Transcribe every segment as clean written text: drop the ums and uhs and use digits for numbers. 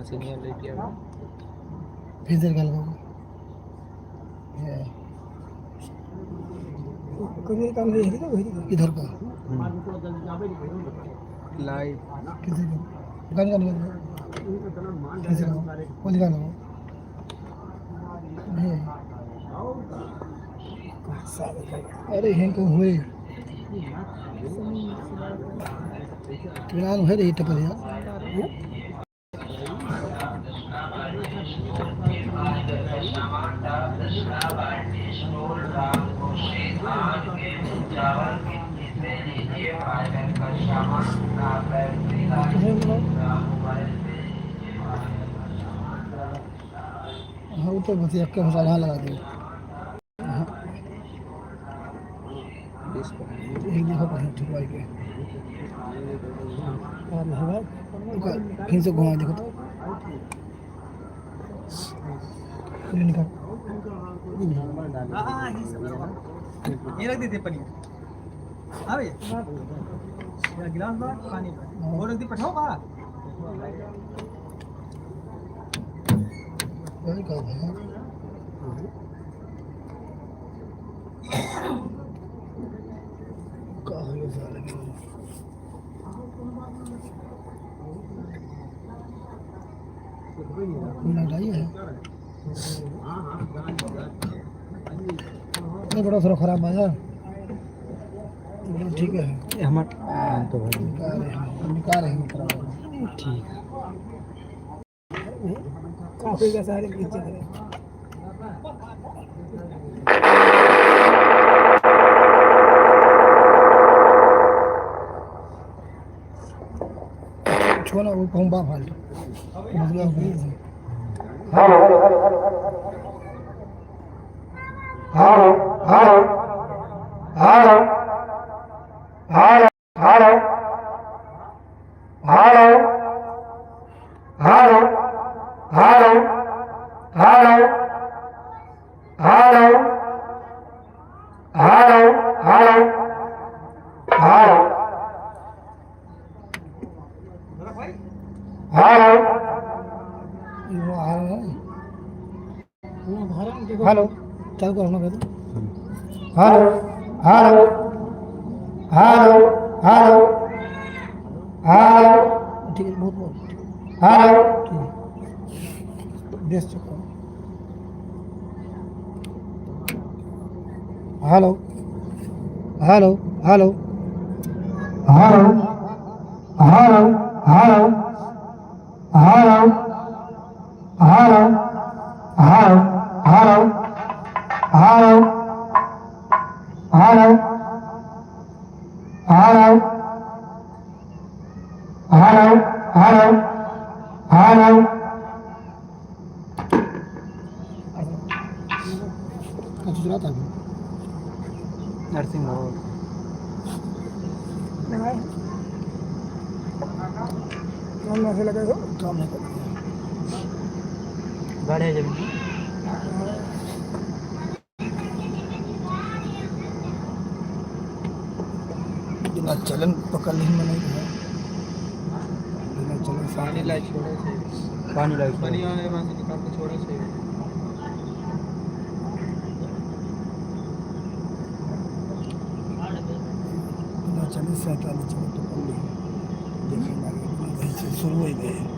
Signal लेके आ फिर से गल ये कोई काम नहीं है इधर का लाइव किसी को गान गाने किसी को बोली गाना अरे हैं को हुए किनान है रही टपर यार हाँ वो तो बस एक के मसाला लगा दो एक देखो कहीं ठुकवाई के फिर से घुमा देखो तो निकाल ये रख देते पनीर हाँ भैया गिलास बड़ा पानी और रख दी पठाओ का वही कहा भैया कहा ये साले लड़ाई है नहीं बड़ा थोड़ा खराब आया ठीक है हमारा तो निकाल रहे हैं ठीक काफी का सारे पीछे छोना वो कहूँ बाप हाल hello hello hello hello hello hello hello hello hello hello hello hello hello hello hello hello hello hello hello चल करो ना hello hello hello hello hello ठीक है बहुत बहुत हेलो देश चुका hello hello hello hello hello hello hello hello hello hello hello hello hello hello hello hello कचरा था नर्सिंग होम काम ऐसे लगेगा काम नहीं करेगा गाड़ी है जमीन बिना चलन पकड़ नहीं मनाई है बिना चलन पानी लाई छोड़े से पानी लाई पानी आने में से निकाल के छोड़े से बिना चलन 47 चलन पकड़ ली देखे लगे वहीं से शुरू हो गए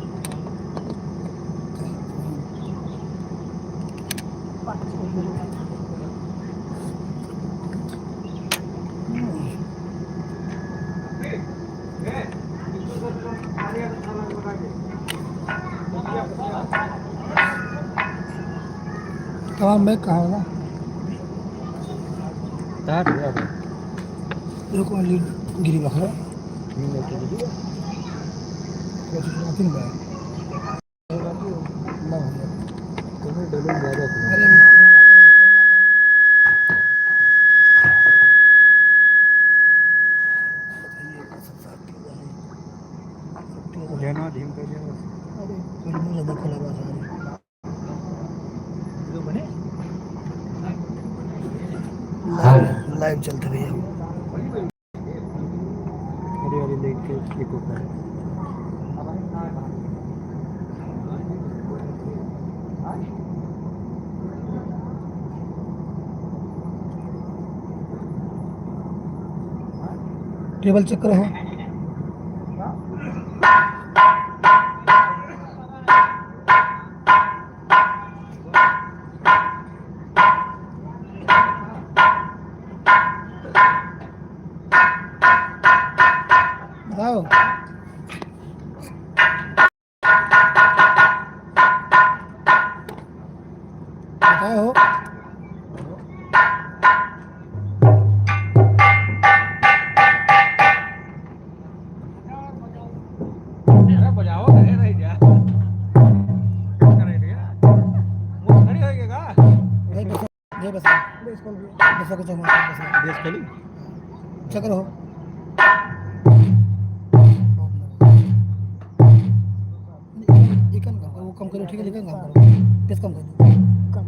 तमाम मैं कहा होगा तार एक वाली गिरी बखरा नींद के लिए कुछ तीन बार ना हो तुम्हें डलो ज्यादा अरे लेना धीम कर दिया अरे फिर मुझे ज्यादा खुला बात आ रही जो बने लाइव चलते भैया हरी हरी लाइट के एक ऊपर टेबल चेक करो। आओ बताओ। अरे बजाओ खड़े रह जा करे दिया मुंह खड़ी हो गया नहीं बस ये बस को जमा बस देश खोली चेक करो। ये कम करो, वो कम करो, ठीक है, लेकिन कम करो, पेस कम करो, कम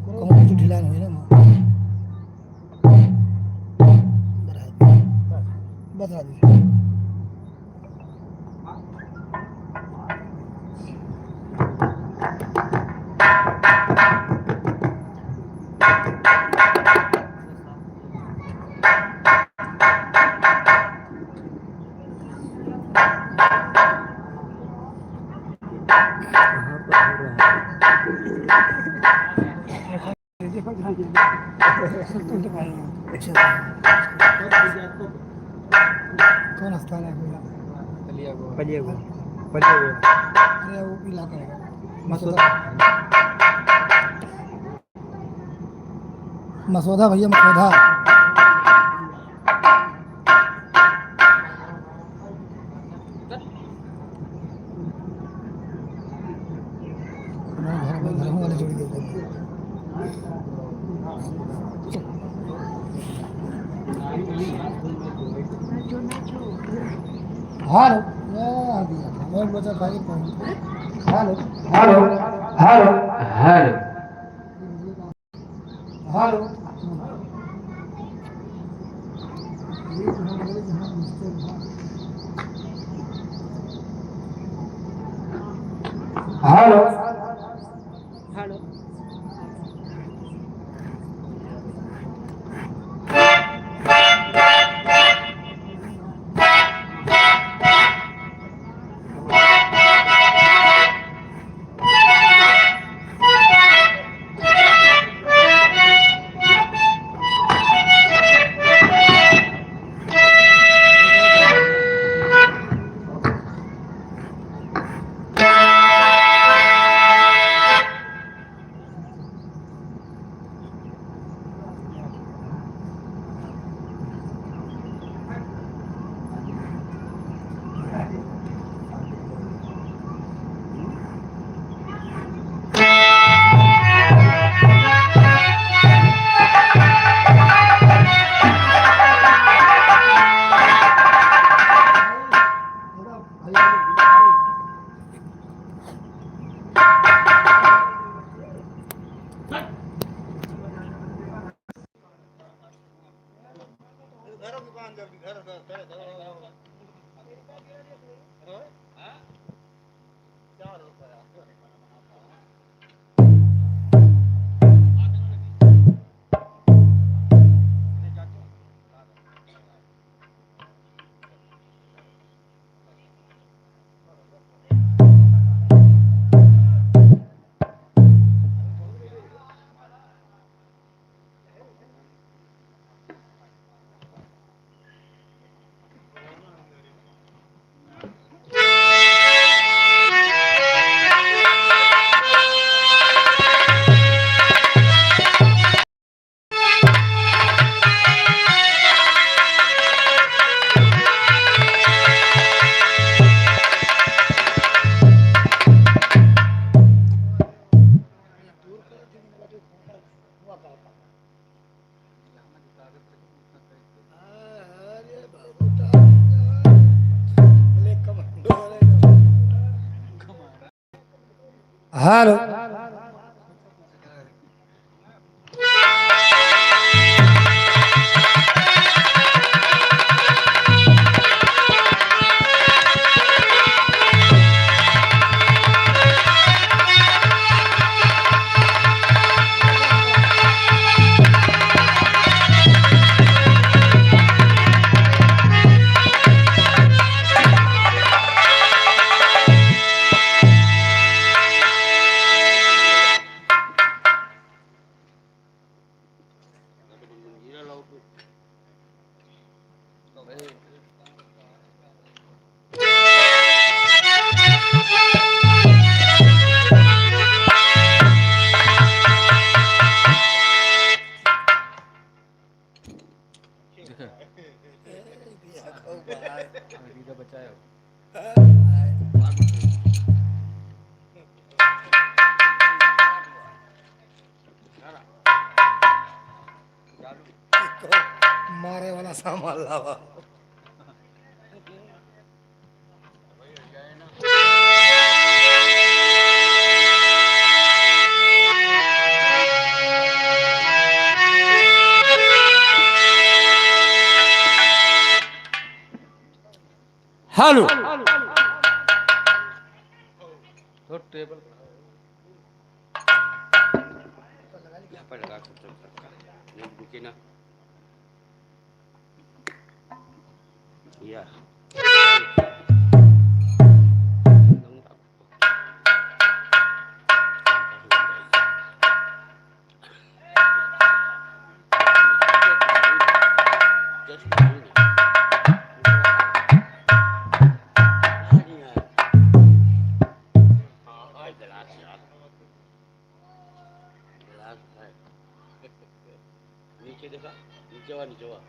तो ढीला नहीं है ना। बस आ गई। कौन स्थान है पलिया अरे वो इलाका है मसौदा भैया मसौदा। घर वाले जोड़ के हेलो मैं बचा खाली hello hello hello hello hello hello hello मारे वाला सामान लावा हेलो तो टेबल यहाँ पर लगा के रुकी ना या नीचे देखा नीचे हुआ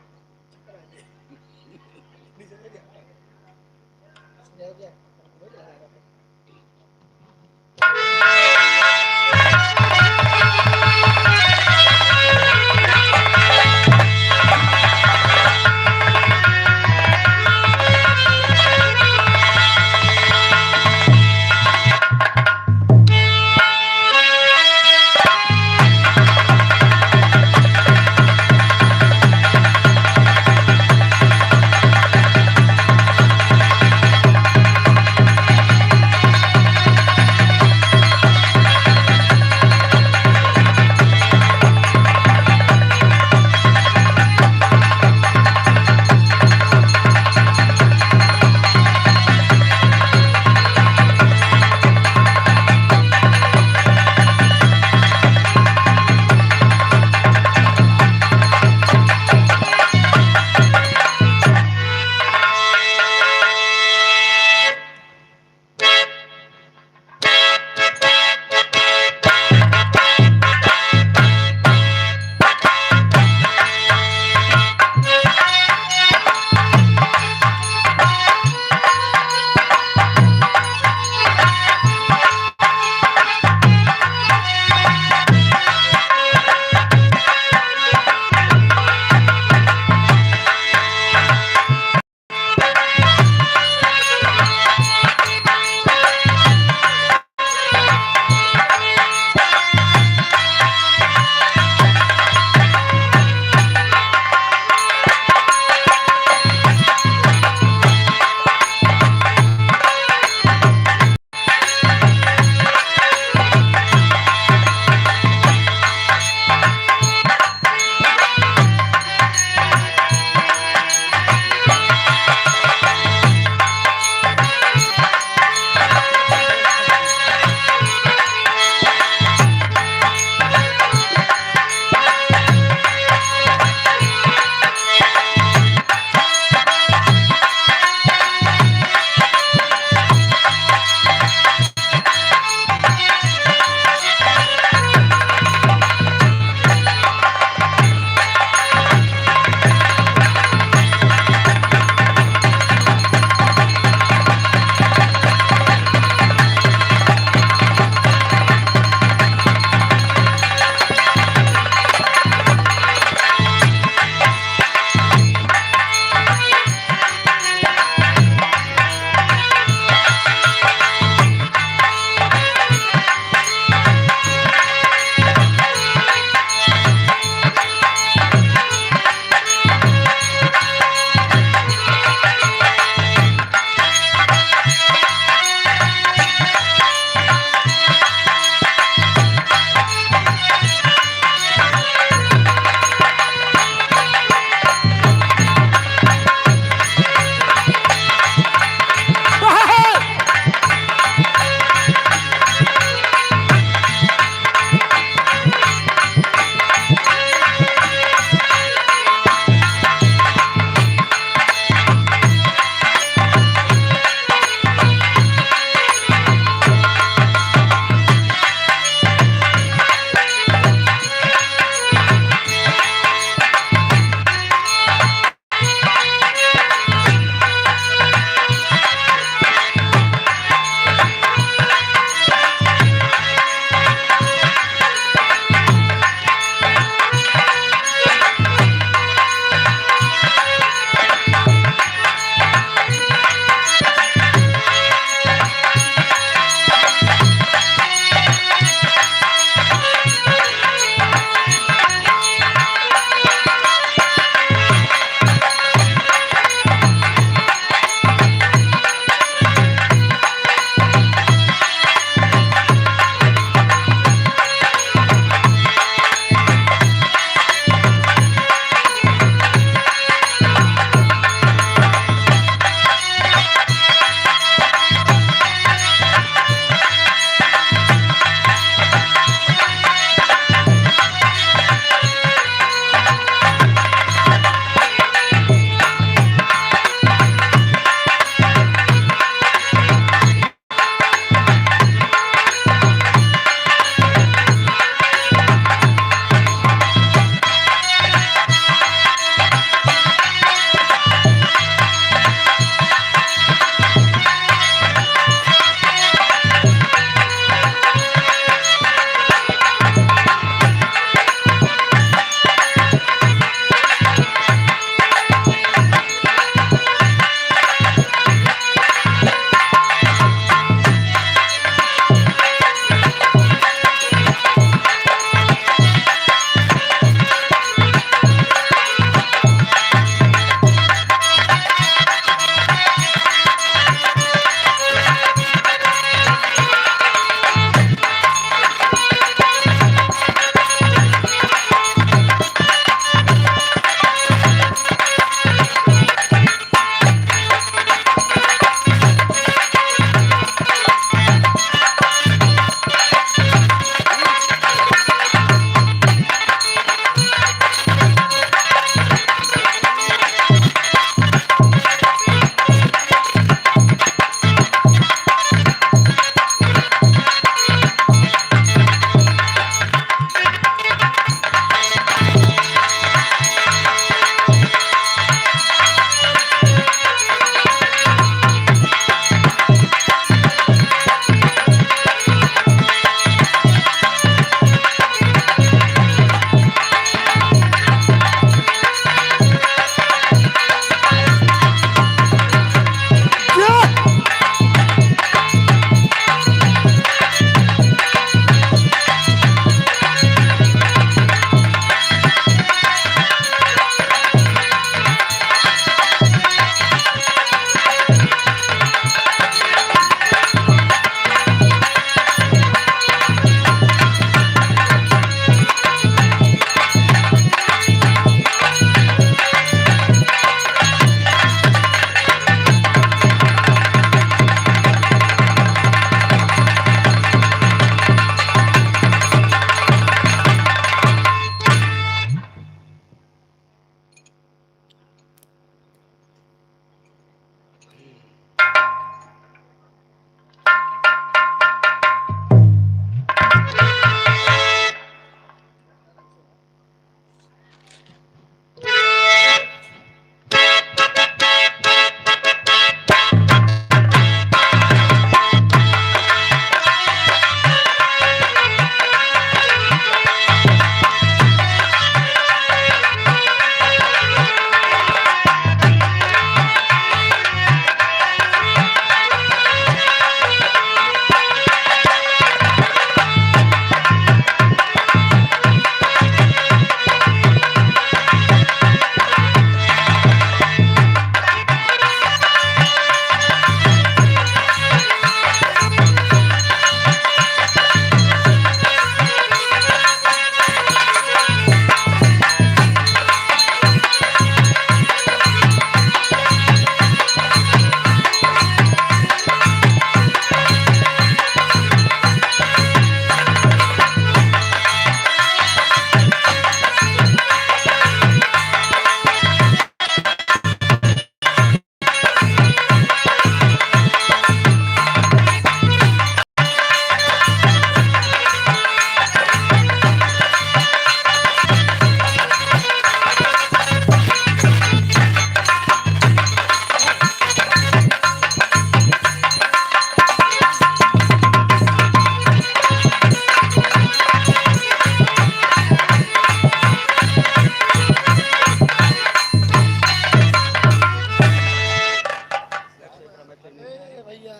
भैया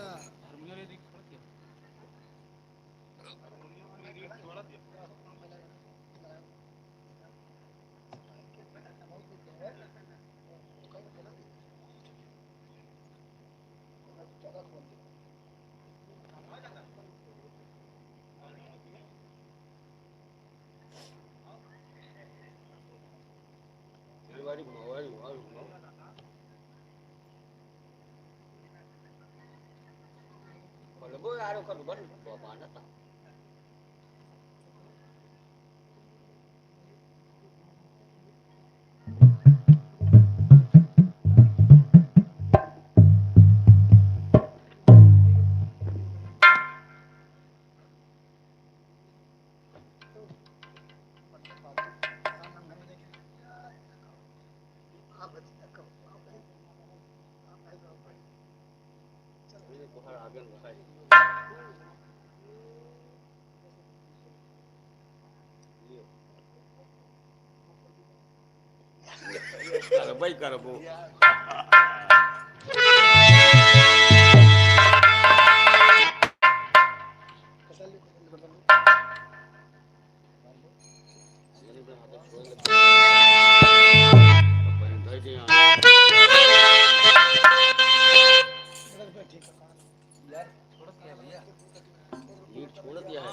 Kalau gue ada kan baru bawa mana tak? Ini bukan agen bukan. Kalau baik kalau bu. छोड़ दिया है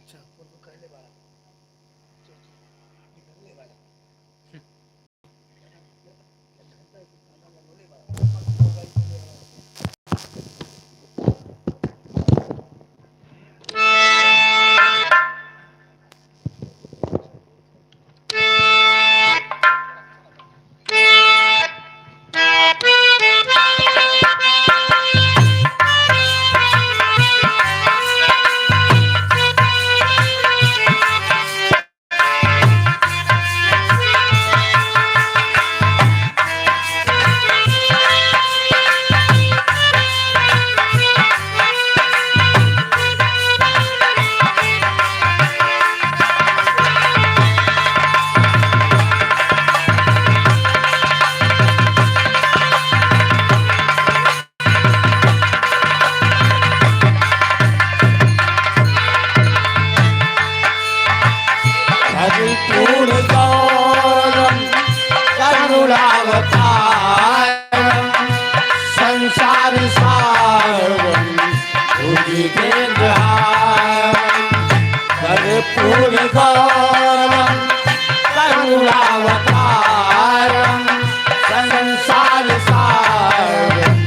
अच्छा फोटो कर ले बारा पूर्ण गौरम करुणावतारम संसार सारम पूर्ण गौरम करुणावतारम संसार सारम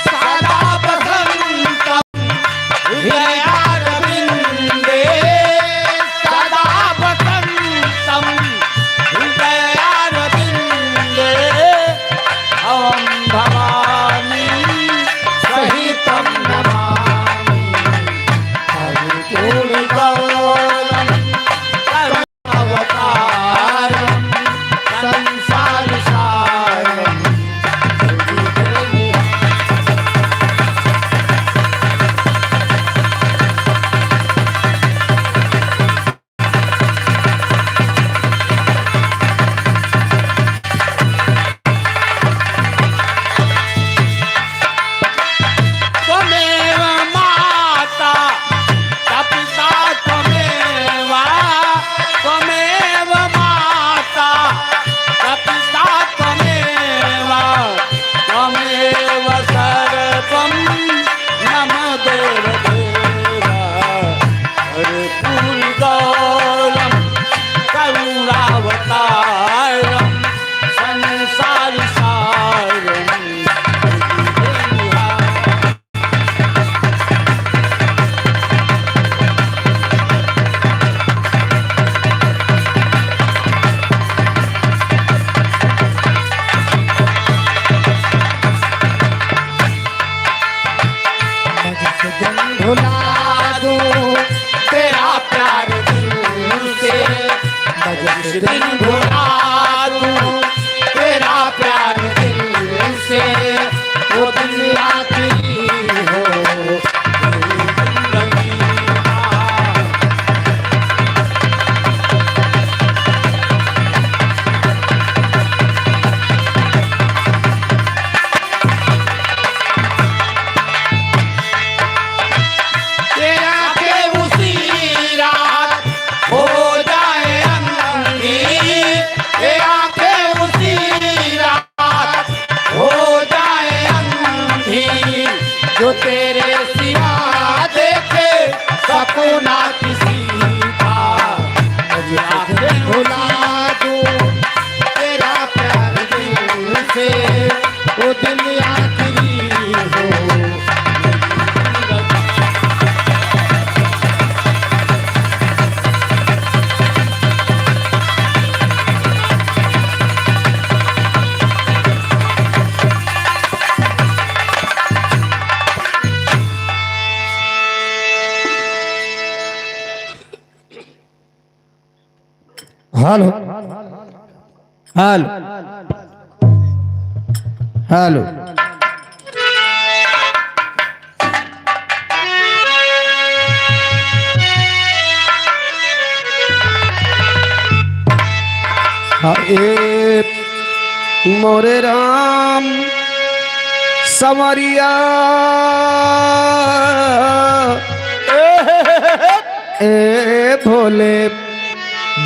सदा बसंतम हृदयारविंदे सदा बसंतम हेलो हेलो हेलो ए मोरे राम समरिया ए भोले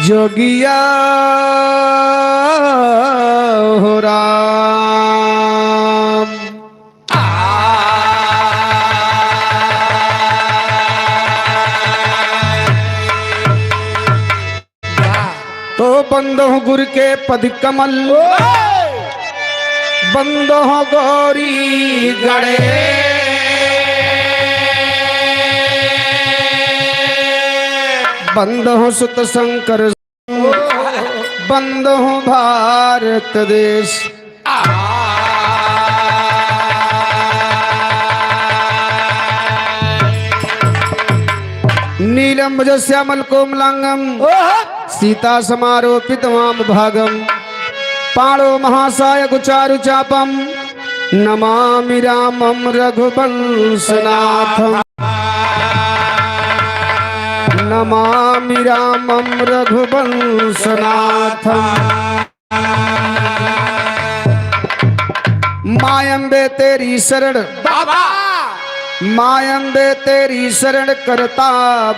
जोगिया हो राम। तो बंदो गुर के पद कमल बंदो गौरी गणे बंदो सुत शंकर बंदो भारत देश। नीलम भज श्यामल कोमलांगम सीता समारोपित वाम भागम पाणो महासाय गुचारु चापम नमामि रामम रघुवंशनाथम नमामि रामम रघुवंशनाथम। मायंबे तेरी शरण बाबा मायंबे तेरी शरण करता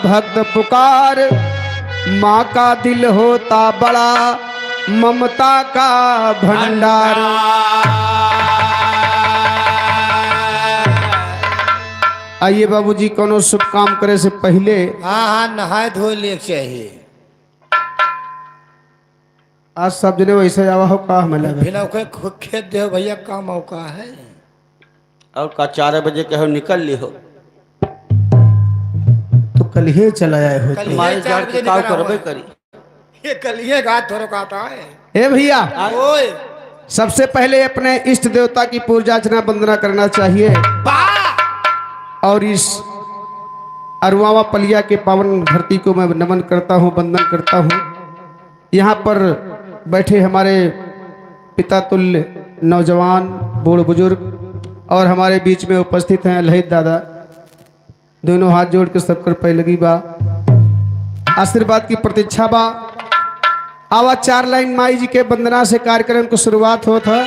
भक्त पुकार। माँ का दिल होता बड़ा ममता का भंडार। आइए बाबूजी कोनो शुभ काम करे से पहले हाँ नहाए धोए ले चाहिए। आज सब जने वैसे जावा हो का हमें लगे बिना कोई खेत दे भैया का मौका है और का 4 बजे कहो निकल ली हो तो कल ही चला आए हो। कल तुम्हारे ये जार 4 के बजे काव निकला करबे हुआ है। करी। ये कल ये घाट थोड़ा काटा है। ए भैया ओए सबसे पहले अपने इष्ट देवता की पूजा अर्चना वंदना करना चाहिए और इस अरुआवा पलिया के पावन धरती को मैं नमन करता हूँ वंदन करता हूँ। यहाँ पर बैठे हमारे पिता तुल्य नौजवान बूढ़ बुजुर्ग और हमारे बीच में उपस्थित हैं लहित दादा। दोनों हाथ जोड़ के सबकर पै लगी बा आशीर्वाद की प्रतीक्षा बा। आवा 4 लाइन माई जी के वंदना से कार्यक्रम की शुरुआत होता है।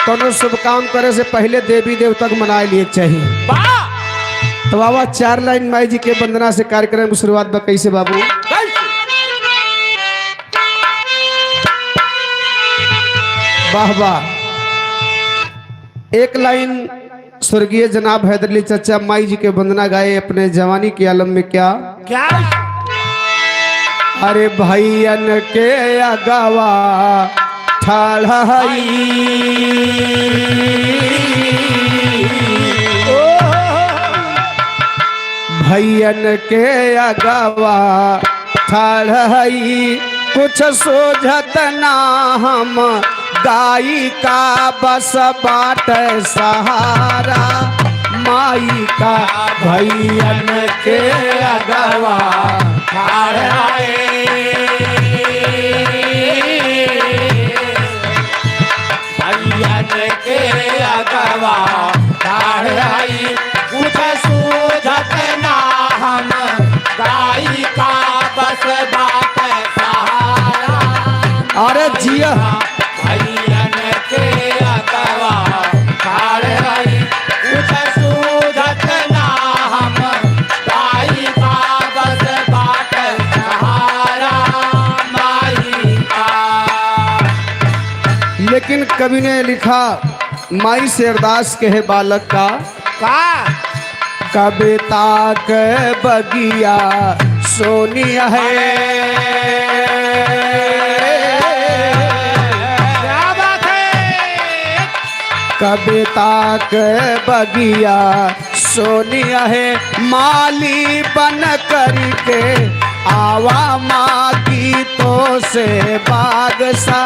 कोनो शुभ काम करे से पहले देवी देवता को मनाए लिए चाहिए। तो बाबा 4 लाइन माई जी के वंदना से कार्यक्रम की शुरुआत बा कैसे बाबू। वाह वाह। 1 लाइन स्वर्गीय जनाब हैदरली चचा माई जी के वंदना गाए अपने जवानी के आलम में क्या क्या अरे भैयन के अगवा ठाढ़ाई भैयन के अगवा ठाढ़ाई कुछ सोझत ना हम गाई का बस बाट सहारा माई का भैयन के अगवा भैयन के अगवा कुछ सूझत ना हम गाई का बस बात सहारा। अरे जिया भैयन के अगवा कुछ सूझत ना हम गाई का बस बात सहारा माई का। लेकिन कवि ने लिखा माई से अरदास कहे बालक का कविता के बगिया सोनिया है क्या बात है। कविता के बगिया सोनिया है माली बन करके आवा माँ गीतों से बाग सा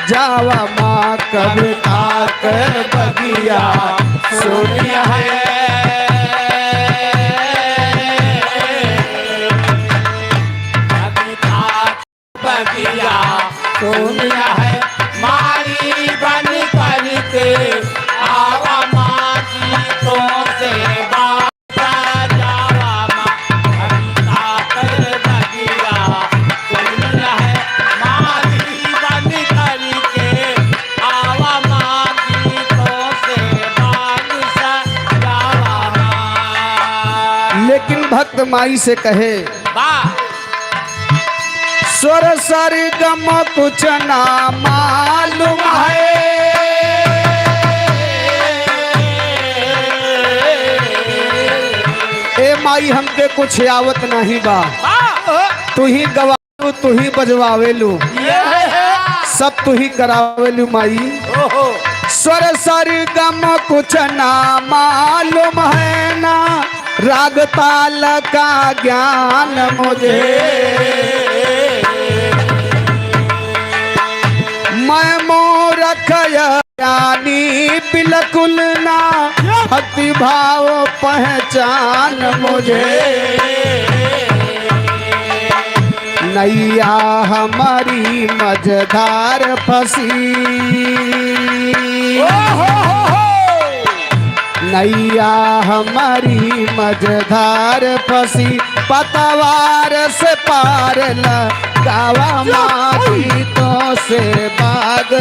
जावा माँ कविता के बगिया सोनिया है। बगिया दुनिया है मारी बन करके आवा माँ गीतों से बाजा जावा माँ हरिता कर लगिया दुनिया है मारी बन करके आवा माँ गीतों से बाजा जावा माँ। लेकिन भक्त माई से कहे वाह स्वर सरगम कुछ ना मालूम है, ए माई हमके कुछ आवत नहीं बा, तू ही गवालू तू ही बजवावेलू, सब तू ही करावेलू माई। स्वर सरगम कुछ ना मालूम है ना राग ताल का ज्ञान मुझे, मैं मूर्ख ज्ञानी बिल्कुल ना भक्ति भाव पहचान मुझे, नैया हमारी मझधार फंसी, नैया हमारी मझधार फंसी, पतवार से पार लगावा माँ गीतों से बाग,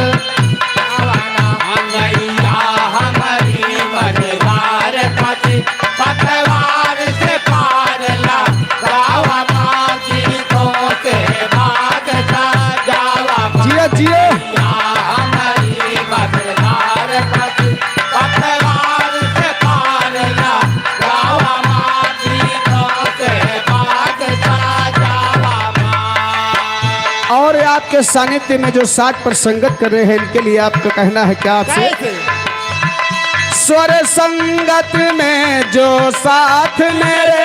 नैया हमारी मझधार फंसी, पतवार से पार लगावा माँ गीतों से भाग जावा माँ। जियो जियो हमारी मझधार फंसी, पतवार से पार लगावा माँ गीतों से भाग जावा माँ। और आपके सानिध्य में जो साथ पर संगत कर रहे हैं इनके लिए आपका कहना है क्या आपसे? स्वर संगत में जो साथ मेरे,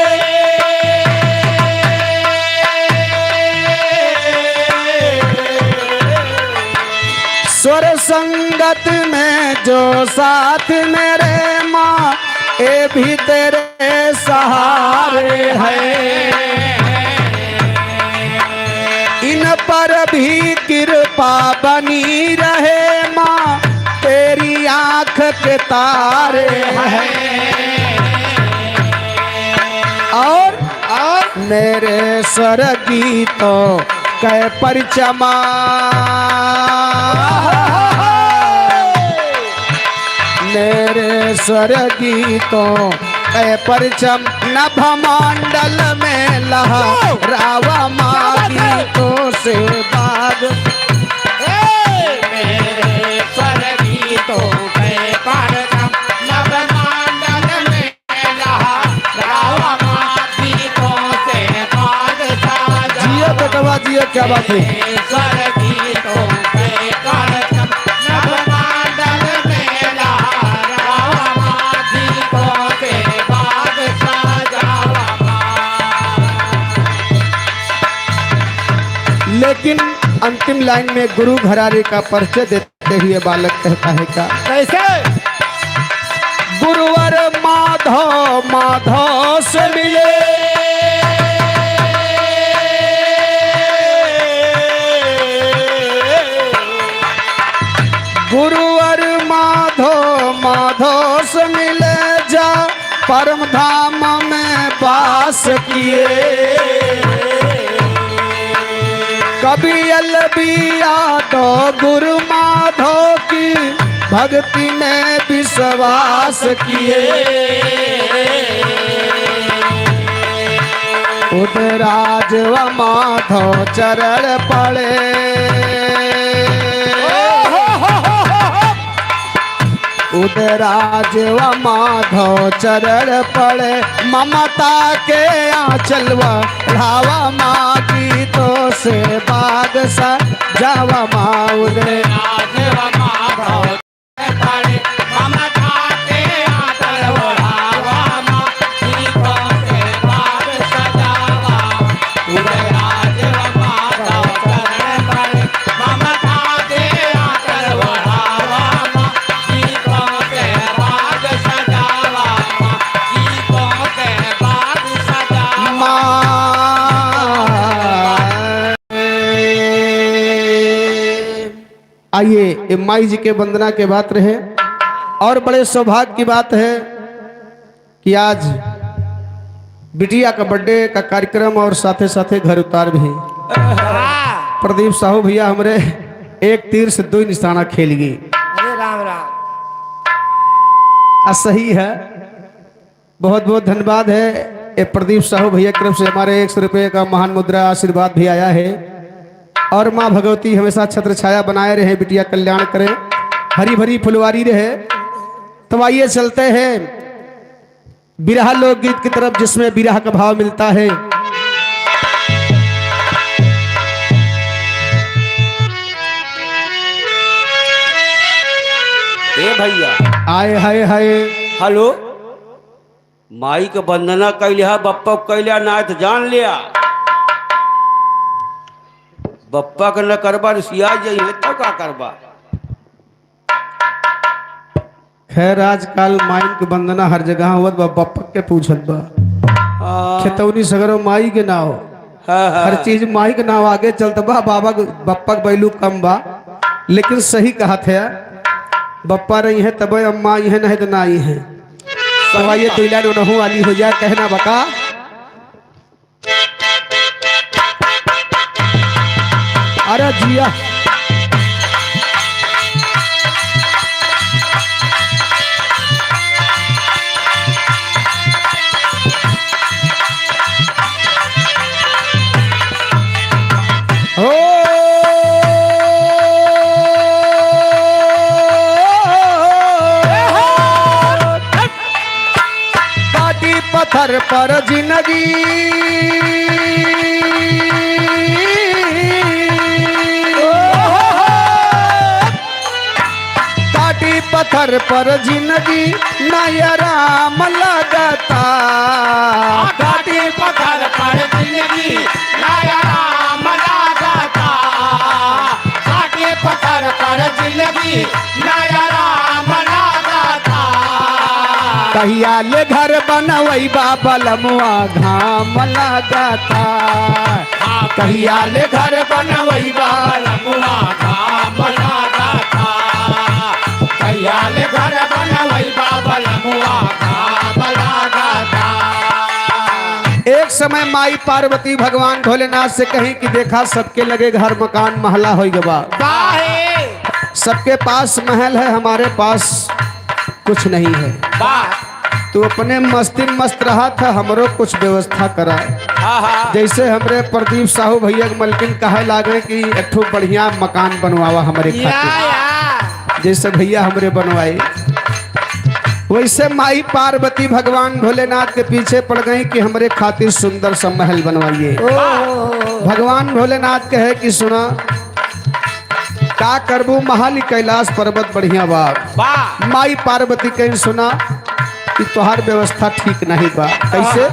स्वर संगत में जो साथ मेरे माँ ये भी तेरे सहारे है, इन पर भी कृपा बनी रहे माँ तेरी आंख के तारे हैं, और मेरे स्वर गीतों कै परिचमा, मेरे स्वर गीतों कै परिचम नभ मंडल में लहरावा माँ गीतों से बाग, मेरे स्वर गीतों के परचम नभ मंडल में लहरावा माँ गीतों से बाग साजा। जियो बेटवा जियो, क्या बात है? स्वर गीतों के परचम नभ मंडल में लहरावा माँ गीतों से बाग साजावा माँ। लेकिन अंतिम लाइन में गुरु घरारे का परिचय देते हुए बालक कहता है क्या? कैसे? गुरुवर माधव माधव से मिले, गुरुवर माधव माधव से मिले जा परम धाम में वास किए, कभी अलबिया तो गुरु माधव की भक्ति में विश्वास किए, उदराज व माधव चरण पड़े, उदराज व माधव चरण पड़े, ममता के आंचल बढ़ावा माँ गीतों से बाग सा जावा माँ उदय, आइए ये माई जी के वंदना के बात रहे। और बड़े सौभाग्य की बात है कि आज बिटिया का बर्थडे का कार्यक्रम और साथे साथे घर उतार भी। प्रदीप साहू भैया हमरे एक तीर से दो निशाना खेल गई। अरे राम राम। सही है, बहुत बहुत धन्यवाद है। ये प्रदीप साहू भैया की तरफ से हमारे 100 रुपये का महान मुद्रा आशीर्वाद भी आया है। और माँ भगवती हमेशा छत्र छाया बनाए रहे, बिटिया कल्याण करे, हरी भरी फुलवारी रहे। तो आइए चलते हैं बिरहा लोकगीत की तरफ, जिसमें बिरहा का भाव मिलता है। ए भैया, आए हाय हाय। हेलो, माई के वंदना कैलिया, बप्पा कैलिया ना तो जान लिया। बप्पा के न करबा सिया जाइए तो का करबा। खैर आजकल माई के वंदना हर जगह होत बा, बप्पा के पूछत बा। खेतौनी सगरो माई के नाव, हर चीज माई के नाव आगे चलत बा। बाबा बप्पा के बैलू कम बा, लेकिन सही कहा थे, बप्पा रही है तब अम्मा आई है, नहीं तो ना आई है। तो आइए दुल्हा नहू वाली हो जाए, कहना बका। अरे जिया पत्थर पर जिंदगी काटी, पत्थर पर जिंदगी नया राम लगता। काटी पत्थर पर जिंदगी नया राम लगता। काटी पत्थर पर जिंदगी नया राम लगता। कहिया ले घर बनवई बाबा लमुआ घाम लगता। कहिया ले घर बनवई बाबा लमुआ घाम लगता। कहिया ले घर बनवई बाबा लमुआ घाम लगता। एक समय माई पार्वती भगवान भोलेनाथ से कहीं कि देखा सबके लगे घर मकान महला हो गवा, सबके पास महल है, हमारे पास कुछ नहीं है। तू अपने मस्ती मस्त रहा था, हमरो कुछ व्यवस्था करा। जैसे हमरे प्रदीप साहू भैया मलकिन कहे लागे कि एक ठो बढ़िया मकान बनवावा हमारे खातिर, जैसे भैया हमरे बनवाए, वैसे माई पार्वती भगवान भोलेनाथ के पीछे पड़ गई कि हमरे खातिर सुंदर सा महल बनवाइए। भगवान भोलेनाथ कहे कि सुना का करबू, महाली कैलाश पर्वत बढ़िया बा। माई पार्वती कहीं सुना कि तोहार व्यवस्था ठीक नहीं बा। कैसे?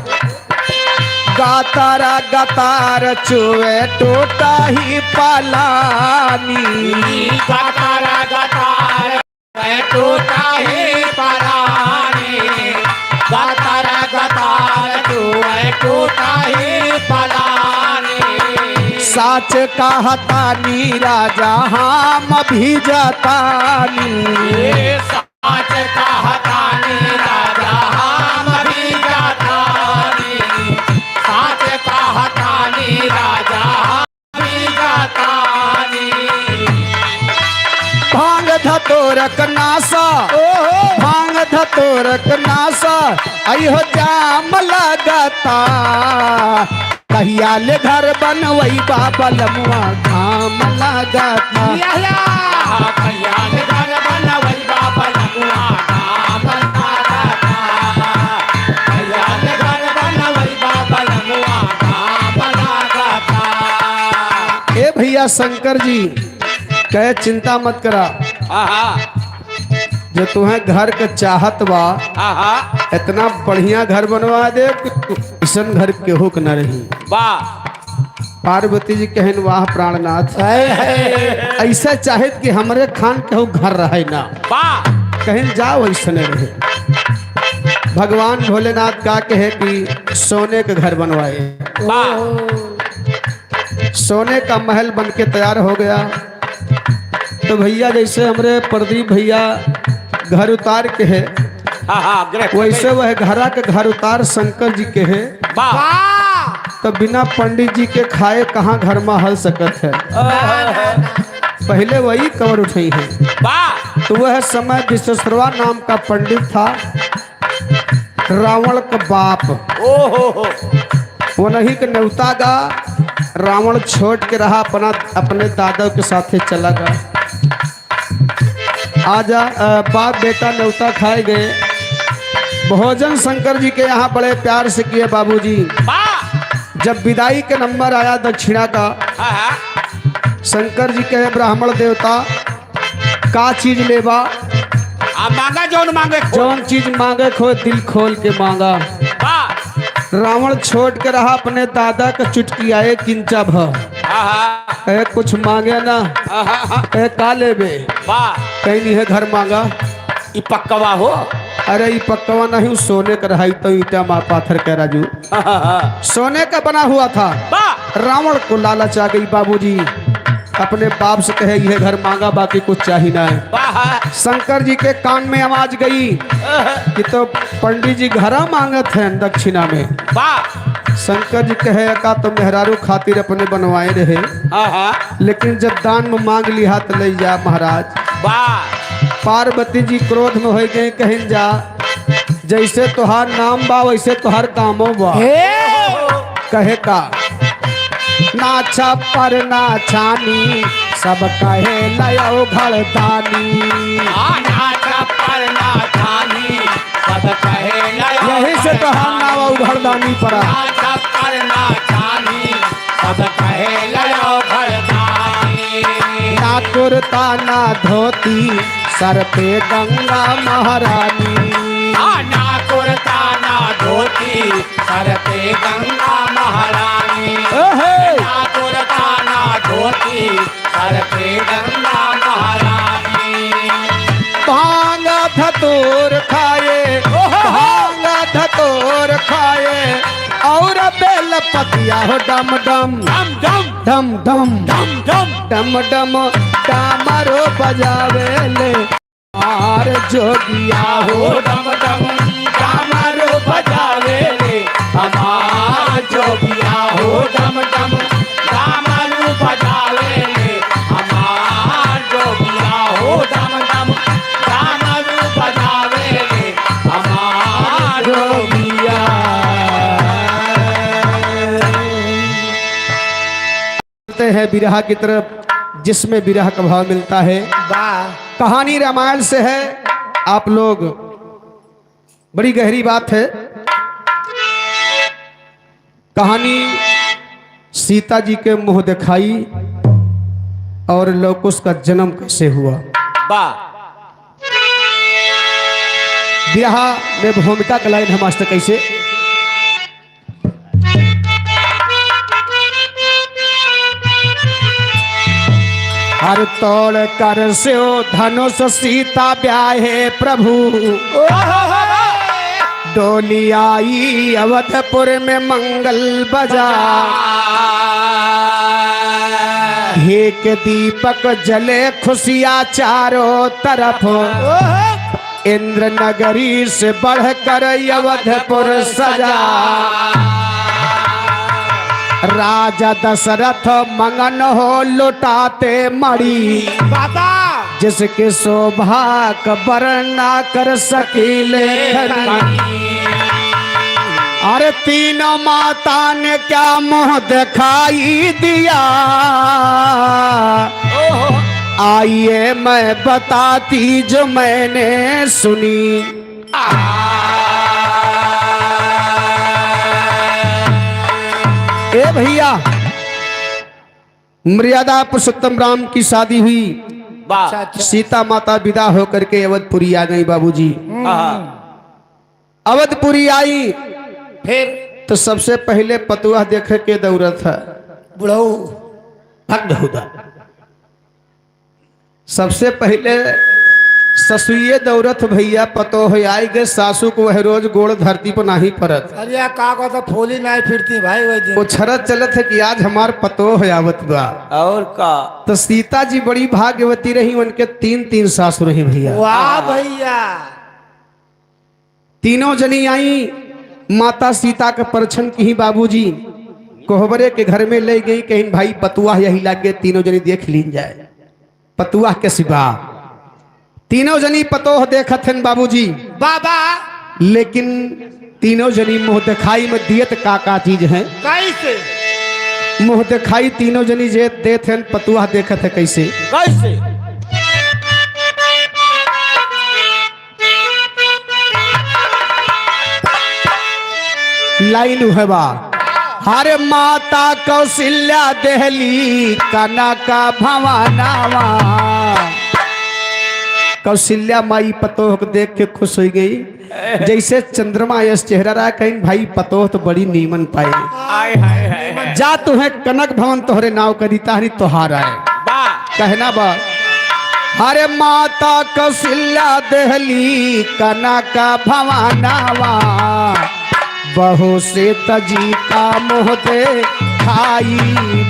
गातारा गातार चुए टोटा ही पालानी। गातारा गातार टोटा ही पालानी। गातारा गातार चुए टोटा ही पालानी। साच कहतानी राजा हम भी जातानी। साच कहतानी राजा हम भी जातानी। साच कहतानी राजा हम भी जातानी। भांग धतोरक नासा, भांग धतोरक नासा, अयो जाम लगता। कहिया ले घर बनवई बाबा लमुआ घाम लगता। कहिया ले घर बनवई बाबा लमुआ घाम लगता। कहिया ले घर बनवई बाबा लमुआ घाम लगता। ए भैया शंकर जी कहे चिंता मत करा, जो तुम्हें घर के चाहत बा इतना बढ़िया घर बनवा दे, ऐसन घर केहू के न रही। पार्वती जी कहन वाह प्राणनाथ, ऐसा चाहत कि हमरे खान केहू घर रहे ना, कहीं जाओ ऐसने रहे। भगवान भोलेनाथ का कहे कि सोने के घर बनवाए। सोने का महल बनके तैयार हो गया। तो भैया जैसे हमरे प्रदीप भैया घर उतार के है, हाँ हाँ ग्रह वैसे वह घरा के घर उतार शंकर जी के है। तो बिना पंडित जी के खाए कहाँ घर में हल सकत है। पहले वही कवर उठाई है। तो वह समय विश्वेश्वरवा नाम का पंडित था, रावण का बाप। वो नहीं के न्योता गा, रावण छोड़ के रहा, अपने दादा के साथे चला गया। आजा बाप बेटा न्योता खाए गए। भोजन शंकर जी के यहाँ बड़े प्यार से किए बाबूजी। जब विदाई के नंबर आया दक्षिणा का, शंकर जी कहे ब्राह्मण देवता का चीज लेबा, मांगा जौन मांगे जौन चीज मांगे खो दिल खोल के मांगा। रावण छोड़ के रहा, अपने दादा का चुटकी आए किंचा भ कुछ मांगे ना का लेबे, कहीं नहीं है घर मांगा। ई पक्कवा हो, अरे ये पक्कवा नहीं, सोने का रहा तो ईटा मार पाथर कह राजू, सोने का बना हुआ था। रावण को लालच आ गई बाबूजी, अपने बाप से कहे यह घर मांगा, बाकी कुछ चाहिए ना है। शंकर जी के कान में आवाज गई कि तो पंडित जी घरा मांगत हैं दक्षिणा में। शंकर जी कहे का तो मेहरारू खातिर अपने बनवाए रहे, लेकिन जब दान में मांग लिया तो ले जा महाराज। पार्वती जी क्रोध में हो गए, कहीं जा जैसे तुहार नाम बा वैसे तुहार कामो बा। कहे का नाचा पर नाचानी सब कहे लयो घरदानी, नाचा पर नाचानी सब कहे लयो यही से तुहार नाम घरदानी पड़ा। नाचा पर नाचानी सब कहे लयो घरदानी, ना कुर्ता ना धोती सर पे गंगा महारानी, ना कुर्ता ना धोती सर पे गंगा महारानी, ना कुर्ता ना धोती सर पे गंगा महारानी। भांग धतूर खाए, भांग धतूर खाए और बेल पतिया हो डम डम डम डम डम डम डम डम डम डम डामरो बजावे ले आर जोगिया हो डम डम डामरो बजावे ले हमार जोगिया हो, डम डम डामरो बजावे ले हमार जोगिया हो, डम डम डामरो बजावे ले हमार जोगिया। है बिरहा की तरफ, जिसमें बिरहा का भाव मिलता है। कहानी रामायण से है, आप लोग बड़ी गहरी बात है। कहानी सीता जी के मुंह दिखाई और लवकुश का जन्म कैसे हुआ। बिरहा में भूमिका का लाइन है मास्टर कैसे। हर तोड़ कर से धनुष सीता ब्याहे प्रभु, डोली आई अवधपुर में मंगल बजा, एक दीपक जले खुशियाँ चारों तरफ, इंद्र नगरी से बढ़कर अवधपुर सजा, राजा दशरथ मंगन हो लुटाते मणि, जिसके शोभा का वर्णना कर सकीले अरे तीनों माता ने क्या मुंह दिखाई दिया, आइए मैं बताती जो मैंने सुनी। ए भैया, मर्यादा पुरुषोत्तम राम की शादी हुई, सीता माता विदा होकर के अवधपुरी आ गई बाबूजी। अवधपुरी आई फिर तो सबसे पहले पतुआ देखे के दौड़त है बुढ़ऊ सबसे पहले ससुए दौरत भैया पतो हो आई गए सासू को वह रोज गोड़ धरती पर नहीं परत। अरे का तो फोली नहीं फिरती भाई वही वो छरत चलत है कि आज हमार पतो हो आवत बा। और का तो सीता जी बड़ी भाग्यवती रही, उनके तीन तीन सासु रही भैया। वाह भैया। तीनों जनी आई माता सीता का परछन की ही बाबूजी कोहबरे के घर में ले गई, कहीं भाई पतुआ यही लागे तीनों जनी देख ली जाए। पतुआ के सिवा तीनों जनी पतोह देखत हन बाबूजी बाबा, लेकिन तीनों जनी मुंह दिखाई में दियत का चीज है। कैसे मुंह दिखाई तीनों जनी जे देत हन, पतुआ देखत है कैसे। कैसे लाइन है बा, हरे माता कौशल्या देहली कना का भवानावा। कौशल्या माई पतोह को देख के खुश हो गई, जैसे चंद्रमा यस चेहरा रहा, कहीं भाई पतोह तो बड़ी नीमन पाए। आय हाय हाय जा तुम्हें कनक भवन तोहरे नाव करी ताहरी तोहार आए बा कहना बा। हरे माता कौशल्या देहली कना का भवानावा, बहु से तजी का मोह दे खाई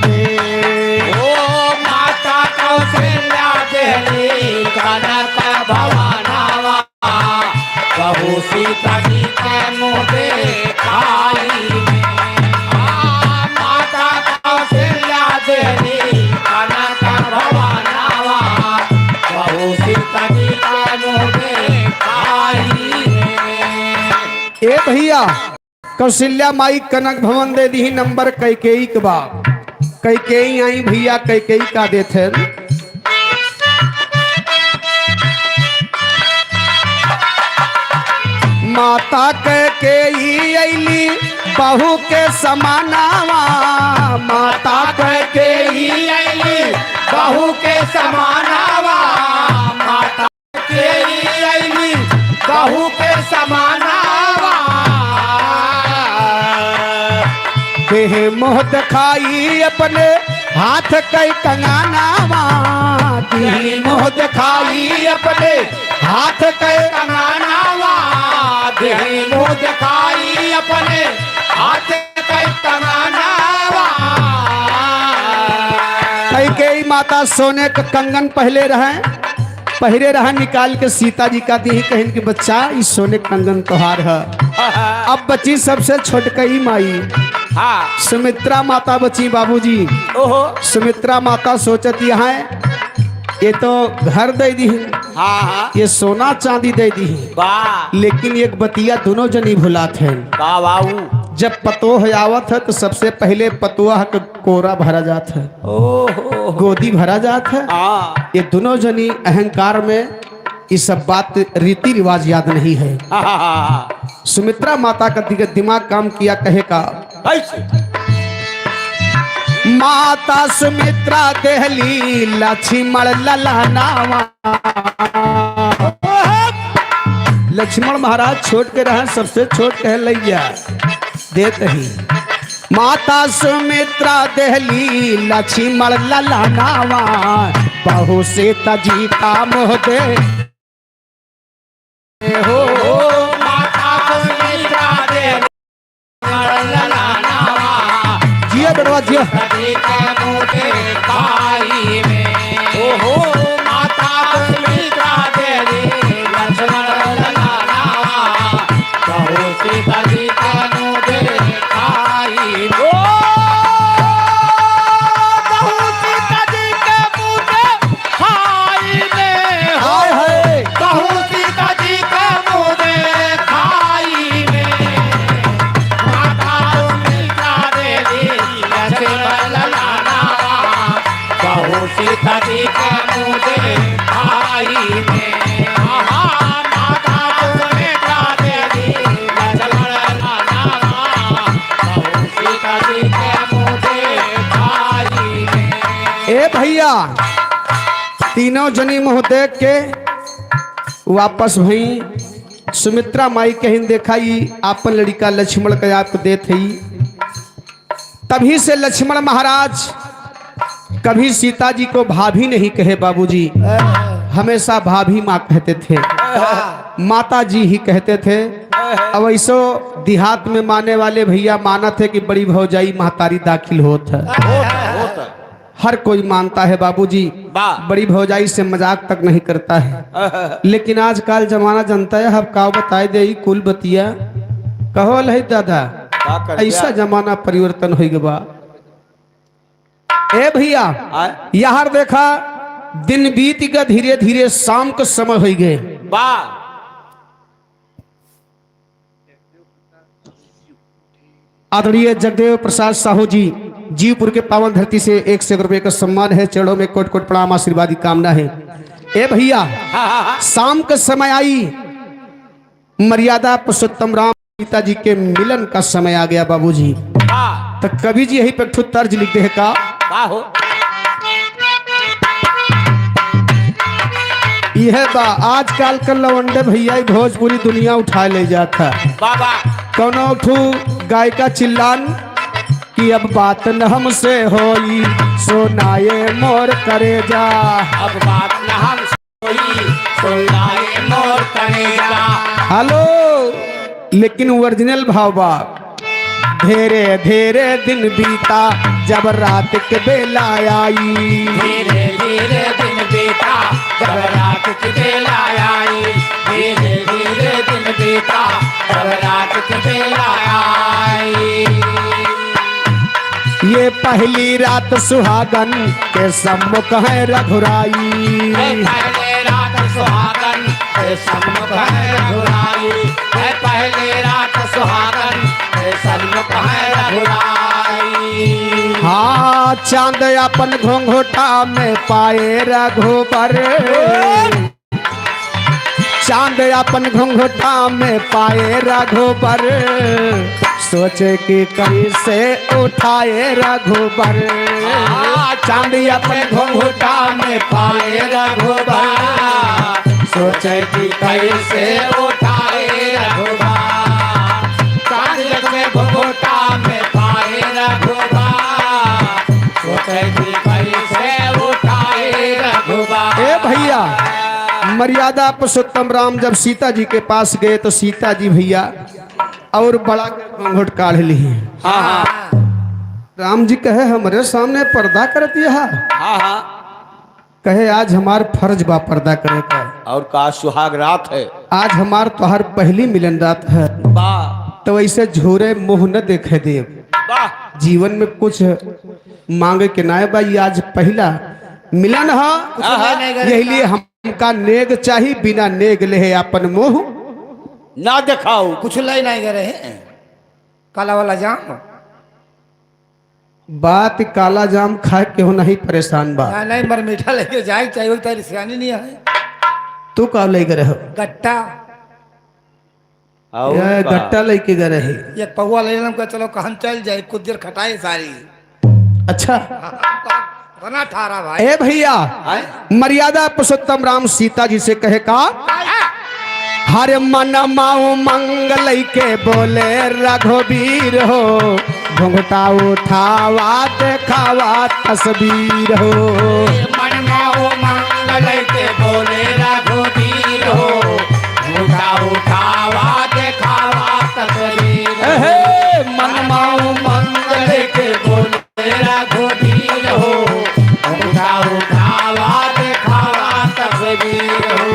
में। ओ माता कौशल्या देहली कनक भवानावा, बहु सीता जी के मोदे खाई में। माता कौशल्या देहली कनक भवानावा, बहु सीता जी के मोदे खाई में। ए भैया कौशल्या माई कनक भवन दे दी नंबर कैकेयी के बा। कैकेयी आई भैया, कैकेयी का देथे माता कैकेयी अली बहू के समानावा। माता कैकेयी अली बहू के समानावा, माता के अली बहू के समानावा। देह मोह दिखाई अपने हाथ कई कंगानावा। देह मोह दिखाई अपने हाथ कई कंगानावा, देही मुँह दिखाई अपने हाथ के कंगानावा। कैकेयी माता सोने का कंगन पहले रहे निकाल के सीता जी का दी कहीं कि बच्चा इस सोने का कंगन तोहार है। अब बची सबसे छोटकई माई हाँ सुमित्रा माता बची बाबूजी। ओहो सुमित्रा माता सोचत यहाँ ये तो घर दे दी, हाँ हाँ ये सोना चांदी दे दी, वाह लेकिन एक बतिया दोनों जनी भुलात हैं। वाह वाह जब पतोह आवत है तो सबसे पहले पतोह का कोरा भरा जात है, ओहो गोदी भरा जात है। हाँ ये दोनों जनी अहंकार में ये सब बात रीति रिवाज याद नहीं है। सुमित्रा माता का दिमाग काम किया, कहे का कैसे माता सुमित्रा देहली लक्ष्मण ललनावा। लक्ष्मण महाराज छोट के रहे, सबसे छोट कह लैया देत ही। माता सुमित्रा देहली लक्ष्मण ललनावा, बहु से तजी का मोह दे हो। माता सुमित्रा देहली जिया बड़वा जिया सदी के मोदे खाई में। ओहो माता सुमित्रा देहली लक्ष्मण ललनावा, बहु सीता जी के मोदे खाई में। बहु सीता जी के मोदे खाई में। हाय हाय बहु सीता जी के मोदे खाई में। माता सुमित्रा देहली लक्ष्मण ललनावा, बहु सीता जी के मोदे खाई में। माता सुमित्रा देहली लक्ष्मण ललनावा, बहु सीता जी के मोदे खाई में। ए भैया तीनों जनी मुँह देख के वापस भई। सुमित्रा माई कहीं देखा ही आपन लड़का लक्ष्मण का आपको देत ही। तभी से लक्ष्मण महाराज कभी सीता जी को भाभी नहीं कहे बाबूजी। हमेशा भाभी माँ कहते थे, माता जी ही कहते थे। अब ऐसो देहात में माने वाले भैया माना थे कि बड़ी भौजाई महतारी दाखिल होत है। होता हर कोई मानता है बाबूजी, वाह। बड़ी भौजाई से मजाक तक नहीं करता है। लेकिन आजकल जमाना जनता है, अब का बताए दे कुल बतिया कहो लही दादा, का कर दिया? ऐसा जमाना परिवर्तन हो गया। ए भैया यार देखा, दिन बीत गया, धीरे धीरे शाम का समय हो गए। वाह। आदरणीय जगदेव प्रसाद साहू जी, जीवपुर के पावन धरती से 100 रुपए का सम्मान है। चरणों में कोट कोट प्रणाम, आशीर्वाद की कामना है। ए भैया, शाम का समय आई, मर्यादा पुरुषोत्तम राम सीता जी के मिलन का समय आ गया बाबूजी। वाह तो कवि जी यही पे ठुत तर्ज लिखते हैं का, वाह हो। यह बा आजकल का लवंडे भैया भोजपुरी दुनिया उठा ले जाता। बाबा कौनो ठू गायिका चिल्लान कि अब बात न हमसे होई, सोनाए मोर करे जा। अब बात न हम सोई, सोनाए मोर करेगा। हेलो, लेकिन ओरिजिनल भाव बा, धीरे धीरे दिन बीता जब रात के बेला आई। धीरे धीरे दिन बीता जब रात की बेला आई। धीरे धीरे दिन बीता जब रात की बेला आई। ये पहली रात सुहागन के सम्मुख है रघुराई। पहले रात सुहागन के सम्मुख है रघुराई। पहले रात सुहागन के सम्मुख है रघुराई। हाँ, चांद अपन घोंघोटा में पाए रघुबर, चांद अपन घोंघोटा में पाए रघुबर, सोचे कि कैसे उठाए रघुबर। चांद अपन घोंघोटा में पाए रघुबर, सोचे कि कैसे उठाए रघुबर। चांद अपने घोंघोटा में पाए रघुबर, सोचे कि कैसे उठाए रघुबर। ए भैया, मर्यादा पुरुषोत्तम राम जब सीता जी के पास गए तो सीता जी भैया और बड़ा घूंघट काढ़ ली। हाँ हाँ राम जी कहे हमारे सामने पर्दा करती है। हाँ हाँ। कहे आज हमार फर्ज बा पर्दा करे का, और का सुहाग रात है। आज हमार तोहर पहली मिलन रात है। वाह तो ऐसे झूरे मुंह न देखे देव, वाह। जीवन में कुछ मांगे के नाय भाई, आज पहला मिलन है, यही लिए हमका नेग चाहिए, बिना नेग ले अपन मुंह ना दिखाओ। कुछ लाई नहीं करे काला वाला जाम। बात काला जाम खाए क्यों नहीं परेशान बा। नहीं मर मीठा लेके जाए चाहिए, वो तेरी सियानी नहीं है। तू का ले गए हो? गट्टा और ये का? गट्टा लेके गए रहे। एक पौवा ले लेना, चलो कहन चल जाए, कुछ देर खटाए सारी। अच्छा बना ठारा भाई। ए भैया, मर्यादा पुरुषोत्तम राम सीता जी से कहे का, हर मन माऊ मंगल के बोले रघुवीर हो, घुंघटा उठावा देखावा तस्वीर हो। मन माओ मंगल के बोले रघुवीर हो, घूंघटा उठावा देखावा तस्वीर हो। मन माओ मंगल के बोले रघुवीर हो, घूंघटा उठावा देखावा तस्वीर हो।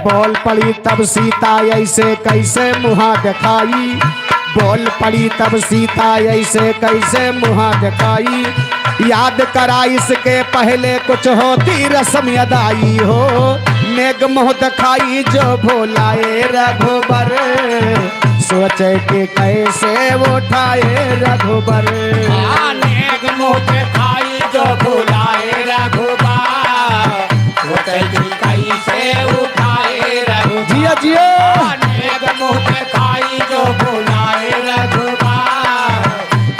बोल पड़ी तब सीता ऐसे कैसे मुहा दिखाई, बोल पड़ी तब सीता ऐसे कैसे मुहा दिखाई। याद करा इसके पहले कुछ होती रस्म अदाई हो, नेग मोह दिखाई जो भोलाए रघुबर, सोचे कि कैसे उठाए रघुबर। नेग मोह दिखाई जो भोलाए रघुबर, सोचे कि कैसे उठाए रघुबर। जिया जिया नेग मोह दिखाई जो भोलाए रघुबर,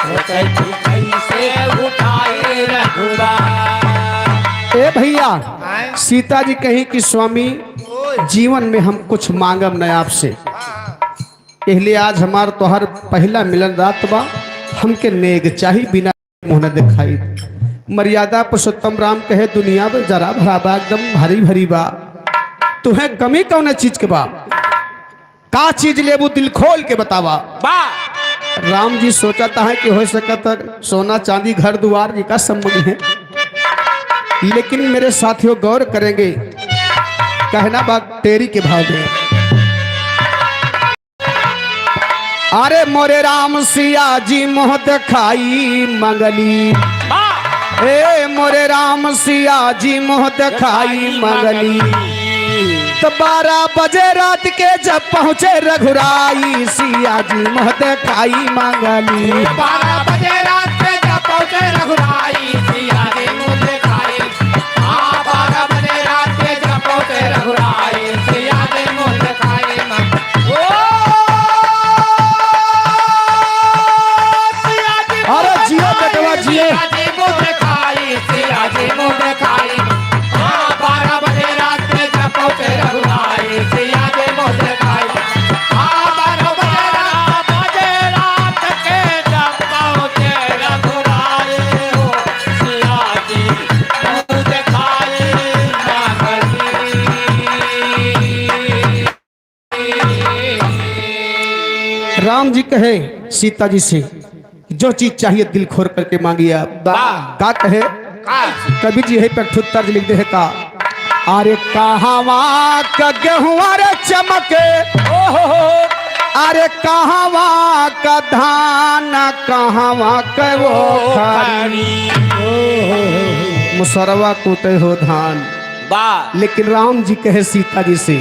सोचे कि कैसे उठाए रघुबर। ए भैया, सीता जी कहीं कि स्वामी जीवन में हम कुछ मांगम न आपसे, इसलिए आज हमार तोहर पहला मिलन रात बा, हमके नेग चाहिए, बिना मुँह न दिखाई। मर्यादा पुरुषोत्तम राम कहे दुनिया में जरा भरा बा एकदम भारी भरी बा, तुम्हें कमी कौन चीज के बा, का चीज लेबू दिल खोल के बतावा। राम जी सोचता है कि हो सकता सोना चांदी घर द्वार जी का संबंध है, लेकिन मेरे साथियों गौर करेंगे, कहना बात तेरी के भाव में। अरे मोरे राम सिया जी मोह दिखाई मंगली, ए मोरे राम सिया जी मोह दिखाई मंगली, तो 12 बजे रात के जब पहुंचे रघुराई, सिया जी मोह दिखाई मंगली। 12 बजे रात के जब पहुंचे रघुराई, सिया जी मुँह दिखाई। हाँ 12 बजे रात के जब पहुंचे रघुराई, सिया जी मुँह दिखाई। अरे जियो बेटवा जियो। सिया जी मुँह दिखाई, सिया जी मुँह दिखाई। हाँ 12 बजे रात के जब पहुंचे रघुराई, सिया जी मुँह दिखाई। हाँ 12 बजे रात के जब पहुंचे रघुराई, हो सिया जी मुँह दिखाई मंगली। राम जी कहे सीता जी से जो चीज चाहिए दिल खोर करके मांगिए आप। का कहे कवि जी है पर ठुत तर्ज लिख दे है का, अरे कहवा का गेहुआ रे चमके, अरे कहवा का धान कहवा के वो खारी, मुसरवा कूटे हो धान। लेकिन राम जी कहे सीता जी से,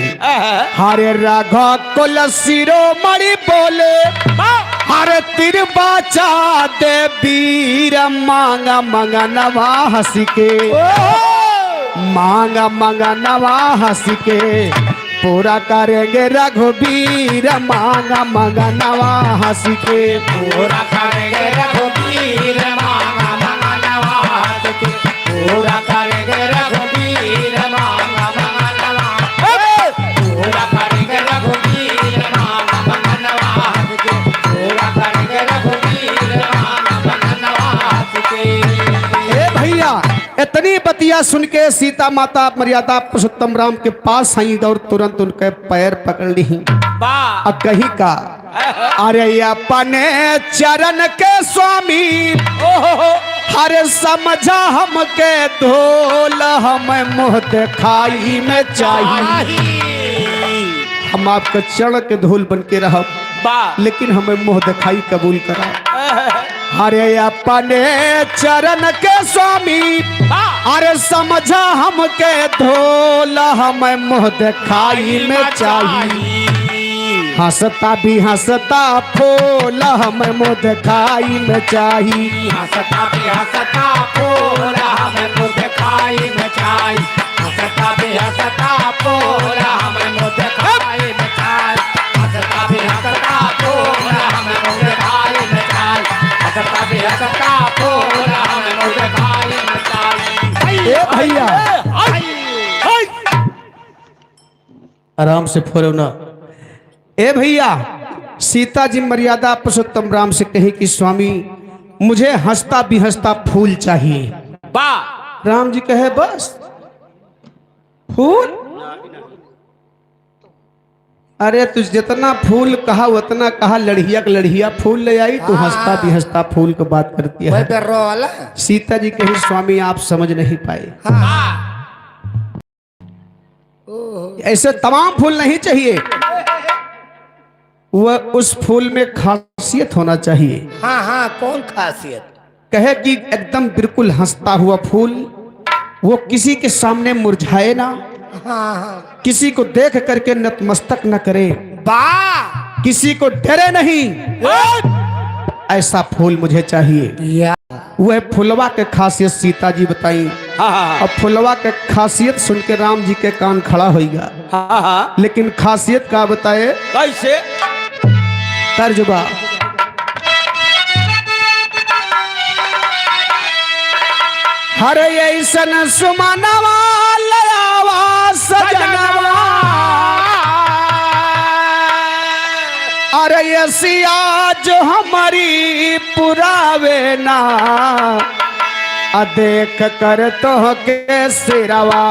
हरे राघव कुल शिरोमणि बोले, हरे तिर बाचा दे वीर मांगा मांगा नवा हंसी के, मांगा मांगा नवा हंसी के, पूरा करेंगे रघुवीर मांगा मांगा नवा हंसी के, पूरा करेंगे रघुवीर मांगा मांगा नवा हंसी के, पूरा करेंगे रघुवीर मांगा मांगा नवा, पूरा करेंगे रघुवीर मांगा मांगा नवा हंसी के, पूरा करेंगे रघुवीर मांगा मांगा नवा हंसी के। ए भैया इतनी बतिया सुन के सीता माता मर्यादा पुरुषोत्तम राम के पास आई और तुरंत उनके पैर पकड़ ली। अब कही का, अरे अपने चरण के स्वामी, अरे समझा हमके धोल हमें मुँह दिखाई में चाहिए, हम आपके चरण के धूल बन के रह, लेकिन हमें मुँह दिखाई कबूल करा। अरे अपने चरण के स्वामी, अरे समझा हमके धोल हमें मुँह दिखाई में चाहिए, हंसता भी हंसता फूल हमें मुँह दिखाई में चाहिए, हंसता भी हंसता फूल हमें मुँह दिखाई में चाहिए, हंसता भी हंसता फूल हमें मुँह दिखाई में चाहिए, हंसता भी हंसता फूल हमें मुँह दिखाई में चाहिए, हंसता भी हंसता फूल हमें मुँह दिखाई में चाहिए। ए भैया आराम से फोड़ो ना। ए भैया सीता जी मर्यादा पुरुषोत्तम राम से कहे कि स्वामी मुझे हंसता भी हंसता फूल चाहिए। राम जी कहे बस फूल, अरे तुझ जितना फूल कहा उतना कहा, लड़िया का लड़िया फूल ले आई, तू हंसता भी हंसता फूल की बात करती है। सीता जी कहे स्वामी आप समझ नहीं पाए, ऐसे तमाम फूल नहीं चाहिए, वह उस फूल में खासियत होना चाहिए। हाँ हाँ कौन खासियत? कहे कि एकदम बिल्कुल हंसता हुआ फूल, वो किसी के सामने मुरझाए ना, हाँ हाँ किसी को देख करके नतमस्तक न करे, किसी को डरे नहीं, ऐसा फूल मुझे चाहिए। वह फुलवा के खासियत सीता जी बताई। अब फुलवा के खासियत सुन के राम जी के कान खड़ा होगा, लेकिन खासियत का बताए कैसे? तर्जुबा हर ऐसन सुमनवा लयावा सजनवा, अरे यसिया जो हमारी पुरावे ना, अदेख कर तो के सिरवा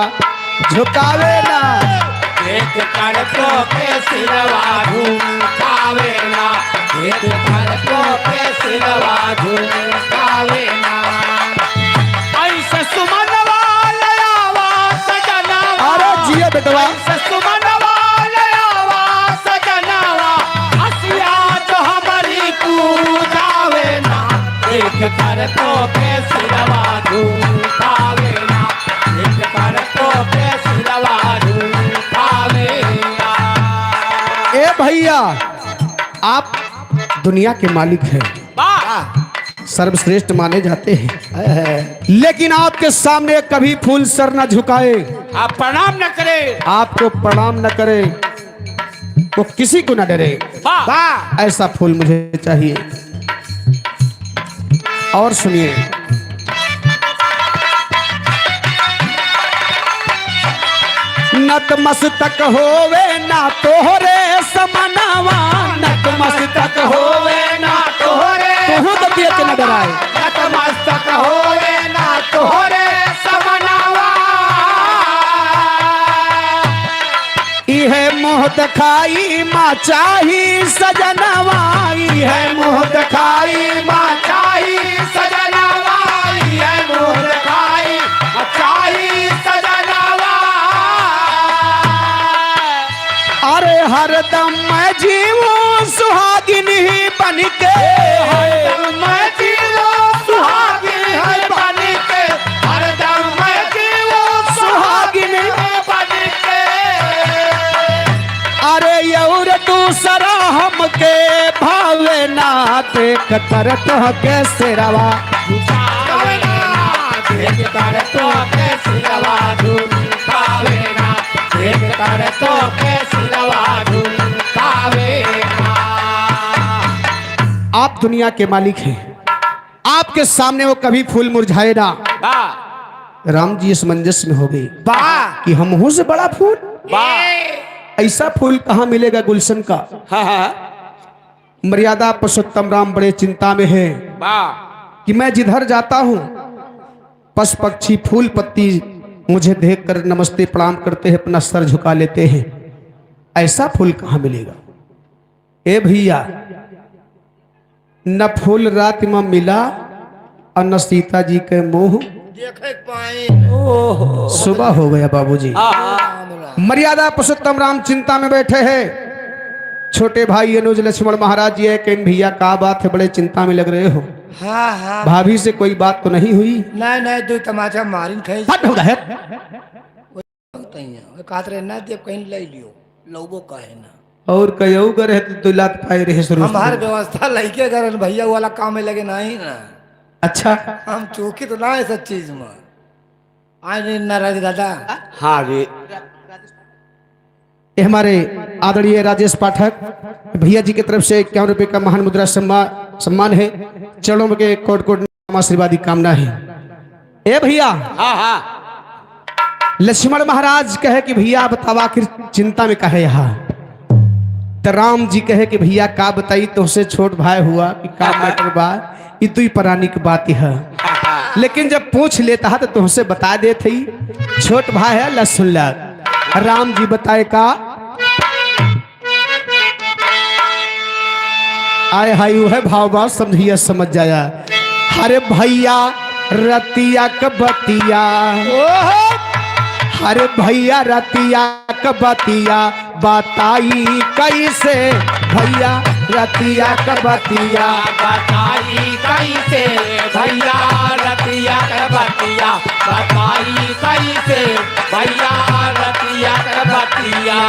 झुकावे ना, देख कर तो के सिरवा झुकावे ना, देख कर तो के सिरवा झुकावे ना। ऐसे सुमनवा लयावा सजनवा, अरे जिया बेटवा, ऐसे सुमनवा लयावा सजनवा, हसिया जो हमारी पूजावे ना, देख कर तो के सिरवा झुकावे ना, देख कर तो के सिरवा झुकावे ना। ए भैया आप दुनिया के मालिक हैं, सर्वश्रेष्ठ माने जाते हैं, लेकिन आपके सामने कभी फूल सर न झुकाए, आप प्रणाम न करें, आपको प्रणाम न करे, वो किसी को न डरे। वाह ऐसा फूल मुझे चाहिए। और सुनिए, नतमस्तक होवे ना तोहरे समनवा, नतमस्तक होवे ना तोहरे तोहू तो दिए के न डराए, नतमस्तक होवे ना तोहरे समनवा। इहे मोह दिखाई माँ चाही सजनवा, इहे मोह दिखाई माँ चाही सजनवा, ये मोह दिखाई चाही सजनवा। अरे हरदम मैं जीवूं सुहागिनी बन के, हरदम मैं जीवूं सुहागिनी है बन के, हरदम मैं जीवूं सुहागिनी है बन के। अरे यौर दूसरा हमके भावे ना, देख कर तो के सिरवा झुकावे ना, देख कर तो के सिरवा झुकावे ना, देख कर तो के सिरवा झुकावे ना। आप दुनिया के मालिक हैं, आपके सामने वो कभी फूल मुरझाए ना। वाह राम जी इस मंजस में हो गई वाह कि हम हूं से बड़ा फूल, वाह। ऐसा फूल कहाँ मिलेगा गुलशन का। हाँ हाँ मर्यादा पुरुषोत्तम राम बड़े चिंता में है वाह कि मैं जिधर जाता हूं पशु पक्षी फूल पत्ती मुझे देखकर नमस्ते प्रणाम करते हैं, अपना सर झुका लेते हैं, ऐसा फूल कहाँ मिलेगा। ए भैया, न फूल रात में मिला और न सीता जी के मुंह देखे पाए सुबह हो गया बाबूजी। मर्यादा पुरुषोत्तम राम चिंता में बैठे हैं। छोटे भाई अनुज लक्ष्मण महाराज जी है कि भैया का बात है, बड़े चिंता में लग रहे हो। हाँ हाँ भाभी से कोई बात तो नहीं हुई? नहीं नहीं दो तमाचा मारिन खाई हट हो गया। कातरे ना दे कहीं ले लियो लोगो कहे ना और कयऊ कर है तो लात पाए रहे शुरू से। हमार व्यवस्था लइके करन भैया वाला काम में लगे नहीं ना। अच्छा, हम चौकी तो ना है सब चीज में आज नाराज दादा। हाँ रे ये हमारे आदरणीय राजेश पाठक भैया जी की तरफ से 51 रुपए का महान मुद्रा सम्मान है। चरणों में के कोट कोट आशीर्वादी कामना है। ए भैया, हाँ हाँ लक्ष्मण महाराज कहे कि भैया बतावा आखिर चिंता में कहे यहाँ। तो राम जी कहे कि भैया का बताई, तो उसे छोट भाई हुआ कि का मैटर बा, ये दुई प्राणी की बात है। लेकिन जब पूछ लेता है तो तुमसे बता दे थी, छोट भाई है लसुन लग। राम जी बताए का, आए हाय है भाव भाव समझिए समझ जाया। अरे भैया रतिया कबतिया, अरे भैया रतिया कबतिया बताई कैसे, भैया रतिया कबतिया बताई कैसे, भैया रतिया के बतिया बताई कैसे, भैया रतिया के बतिया।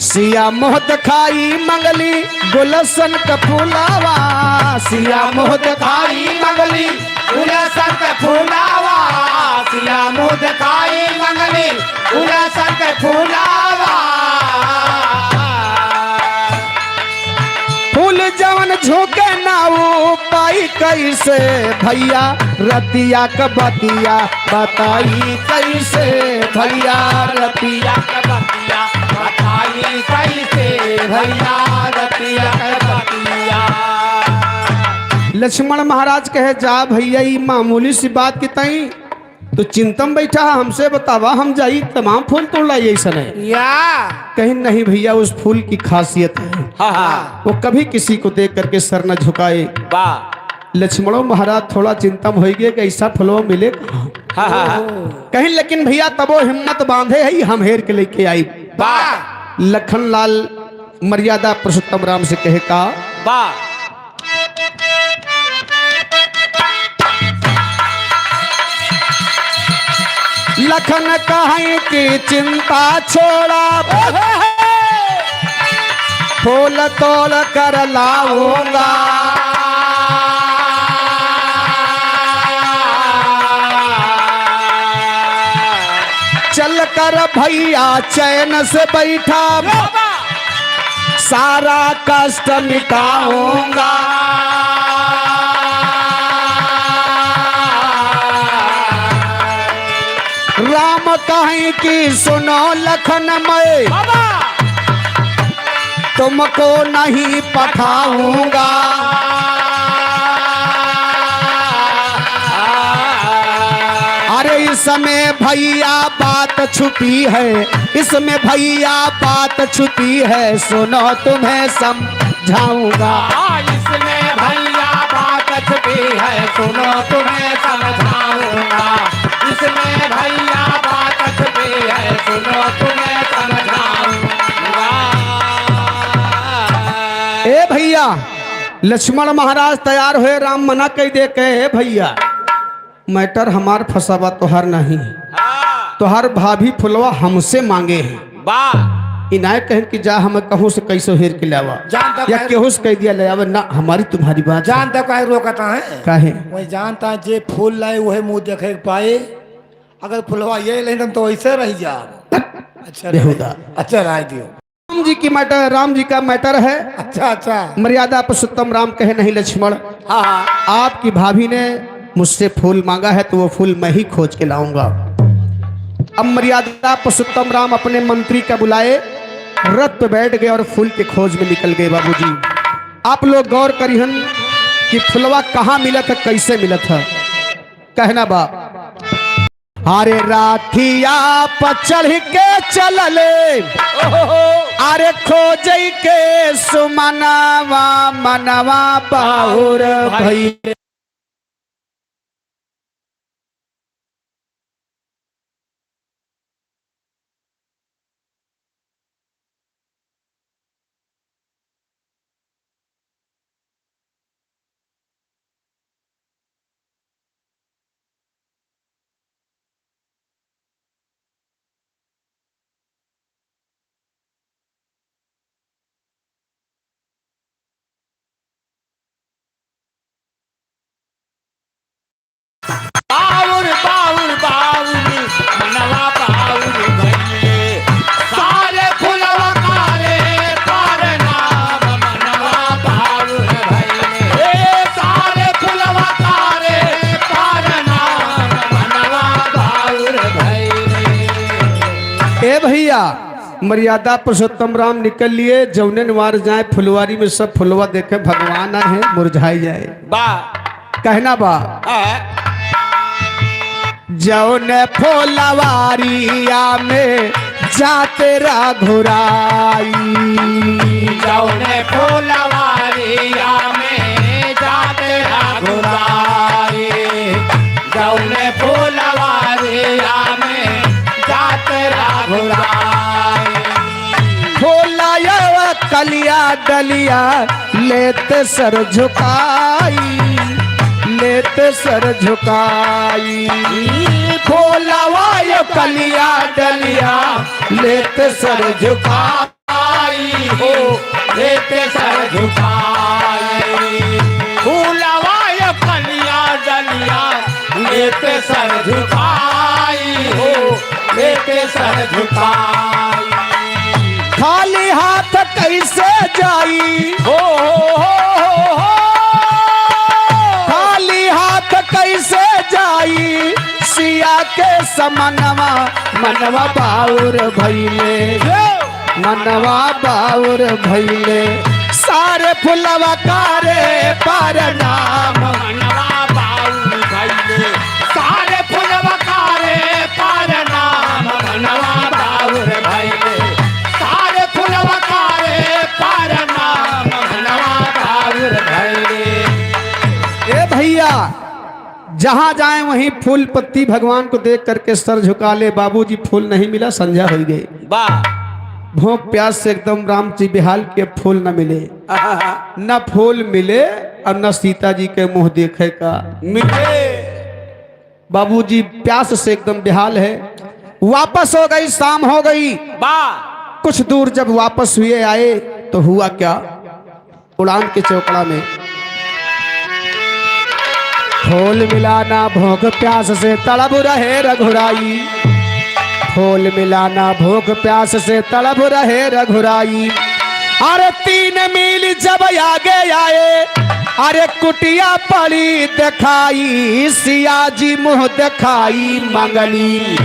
सिया मोह दिखाई मंगली गुलशन का फूलावा, सिया मोह दिखाई मंगली गुलशन के फूलावा, सिया मुँह दिखाई मंगली गुलशन के फूलावा। फूल जवन झोंके ना वो पाई कैसे, भैया रतिया कबतिया बताई कैसे, भैया रतिया के बतिया बताई कैसे, भैया रतिया के बतिया। लक्ष्मण महाराज कहे जा भैया ये मामूली सी बात की तई तो चिंतम बैठा है हमसे बतावा हम जाई तमाम फूल तोड़ लाई ऐसा है या कहीं नहीं भैया उस फूल की खासियत है हाँ हाँ वो कभी किसी को देख करके सर न झुकाए। वाह लक्ष्मणों महाराज थोड़ा चिंतम हो गया कि ऐसा फलवा मिले कहाँ। हाँ हाँ हाँ कहीं लेकिन भैया तबो हिम्मत बांधे है हम हेर के लेके आई। वाह लखन लाल मर्यादा पुरुषोत्तम राम से कहे का वाह लखन कहीं की चिंता छोड़ा फूल तोड़ कर लाऊंगा चल कर भैया चैन से बैठा सारा कष्ट मिटाऊंगा राम कहीं की सुनो लखन मैं तुमको नहीं पठाऊंगा अरे इसमें भैया बात छुपी है इसमें भैया बात छुपी है सुनो तुम्हें समझाऊंगा इसमें भैया बात छुपी है सुनो तुम्हें समझाऊंगा इसमें भैया बात छुपी है सुनो तुम्हें समझाऊंगा। ए भैया लक्ष्मण महाराज तैयार हुए राम मना कह दे के भैया मैटर हमार फसावा तोहार नहीं तोहार भाभी फुलवा हमसे मांगे हैं वाह इनाय कहन कि जा हम कहूँ से कैसो हेर के लावा जानता या केहू से कह दिया ले आवा ना हमारी तुम्हारी बात जानता काहे रोकता है काहे वही जानता है जे फूल लाए वही मुंह देखे के पाए अगर फुलवा ये ले तो ऐसे रह जा अच्छा बेहुदा अच्छा राय दियो राम जी की मैटर राम जी का मैटर है अच्छा अच्छा मर्यादा पुरुषोत्तम राम कहे नहीं लक्ष्मण हाँ हाँ आपकी भाभी ने मुझसे फूल मांगा है तो वो फूल मैं ही खोज के लाऊंगा। अब मर्यादा पुरुषोत्तम राम अपने मंत्री का बुलाए रथ पे बैठ गए और फूल के खोज में निकल गए। बाबूजी आप लोग गौर करिहन कि फुलवा कहाँ मिला था कैसे मिला था कहना बा अरे राठिया पर चढ़ के चलले अरे खोज के सुमनवा मनवा बाहुर भई बाउर बाउर बाउर मनवा बाउर भइले सारे फुलवा कारे कारनाम मनवा बाउर भइले सारे फुलवा कारे कारनाम मनवा बाउर भइले। ए भैया मर्यादा पुरुषोत्तम राम निकल लिए जौने नवार जाए फुलवारी में सब फुलवा देखे भगवान है मुरझाई जाए वाह कहना बा जौने फुलवारिया में जाते रघुराई जौने फुलवारिया में जाते रघुराई जौने फुलवारिया में जाते रघुराई फुलाया कलिया डलिया लेते सर झुकाई लेते सर झुकाई फुलवाया कलिया डलिया लेते सर झुकाई हो लेते सर झुकाई फूलवाय कलिया डलिया लेते सर झुकाई हो लेते सर झुकाई खाली हाथ कैसे जाई हो खाली हाथ कैसे जाई सिया के समनवा मनवा बाउर भैले मनवा बाउर भैले सारे फुलवा कारे पर नाम मनवा बाउल भइले सारे फुलवा कारे पर नाम मनवा बाउल भइले सारे फुलवा कारे पर नाम मनवा बाउल भइले। ए भैया जहां जाए वहीं फूल पत्ती भगवान को देख करके सर झुका ले। बाबूजी फूल नहीं मिला, संध्या हो गई। वाह भूख प्यास से एकदम राम जी बेहाल के फूल न मिले, न फूल मिले और न सीता जी के मुंह देखे का मिले बाबूजी प्यास से एकदम बेहाल है। वापस हो गई, शाम हो गई। वाह कुछ दूर जब वापस हुए आए तो हुआ क्या, उड़ान के चौकड़ा में फूल मिला ना भूख प्यास से तड़प रहे रघुराई। फूल मिला ना भूख प्यास से तड़प रहे रघुराई। अरे 3 मील जब आगे आए, अरे कुटिया पड़ी दिखाई। सिया जी मुँह दिखाई मंगली,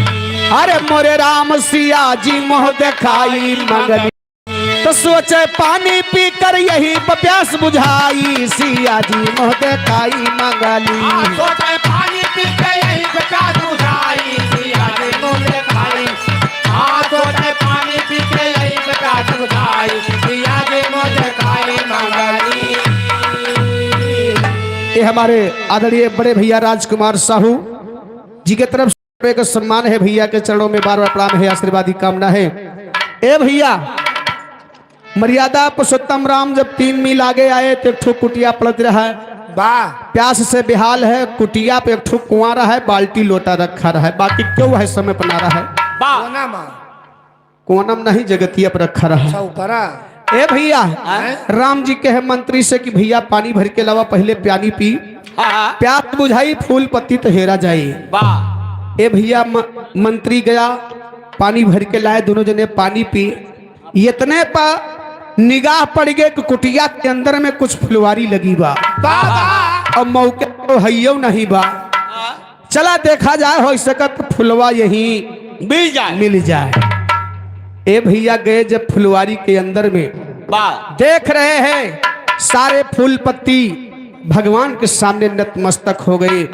अरे मोरे राम सिया जी मुँह दिखाई मंगली। तो सोचे पानी पी कर यही प्यास बुझाई। सिया जी मुँह दिखाई मंगली। सोचे पानी पी के यही प्यास बुझाई। सिया जी मुँह दिखाई। सोचे पानी पी के यही प्यास बुझाई। सिया जी मुँह दिखाई मंगली। ये हमारे आदरणीय बड़े भैया राजकुमार साहू जी के तरफ से एक सम्मान है। भैया के चरणों में बार बार प्रणाम है, आशीर्वादी कामना है। ए भैया मर्यादा पुरुषोत्तम राम जब 3 मील आगे आए तो एक ठो कुटिया पलट रहा है। वाह प्यास से बेहाल है। कुटिया पे एक ठो कुआं रहा है, बाल्टी लोटा रखा रहा है। बाकी क्यों है समय बना रहा है, वाह कोनम नहीं जगतिया पर रखा रहा है। ऊपरा ए भैया राम जी के है मंत्री से कि भैया पानी भर के लावा, पहले पानी पी। हाँ प्यास बुझाई फूल पत्ती तो हेरा जाए। वाह ए भैया मंत्री गया, पानी भर के लाए, दोनों जने पानी पी। इतने पर निगाह पड़ गए कि कुटिया के अंदर में कुछ फुलवारी लगी बा। और मौके तो हइयो नहीं बा। चला देखा जाए, हो सकत फुलवा यहीं मिल जाए। ए भैया गए जब फुलवारी के अंदर में, वाह देख रहे हैं सारे फूल पत्ती भगवान के सामने नतमस्तक हो गए,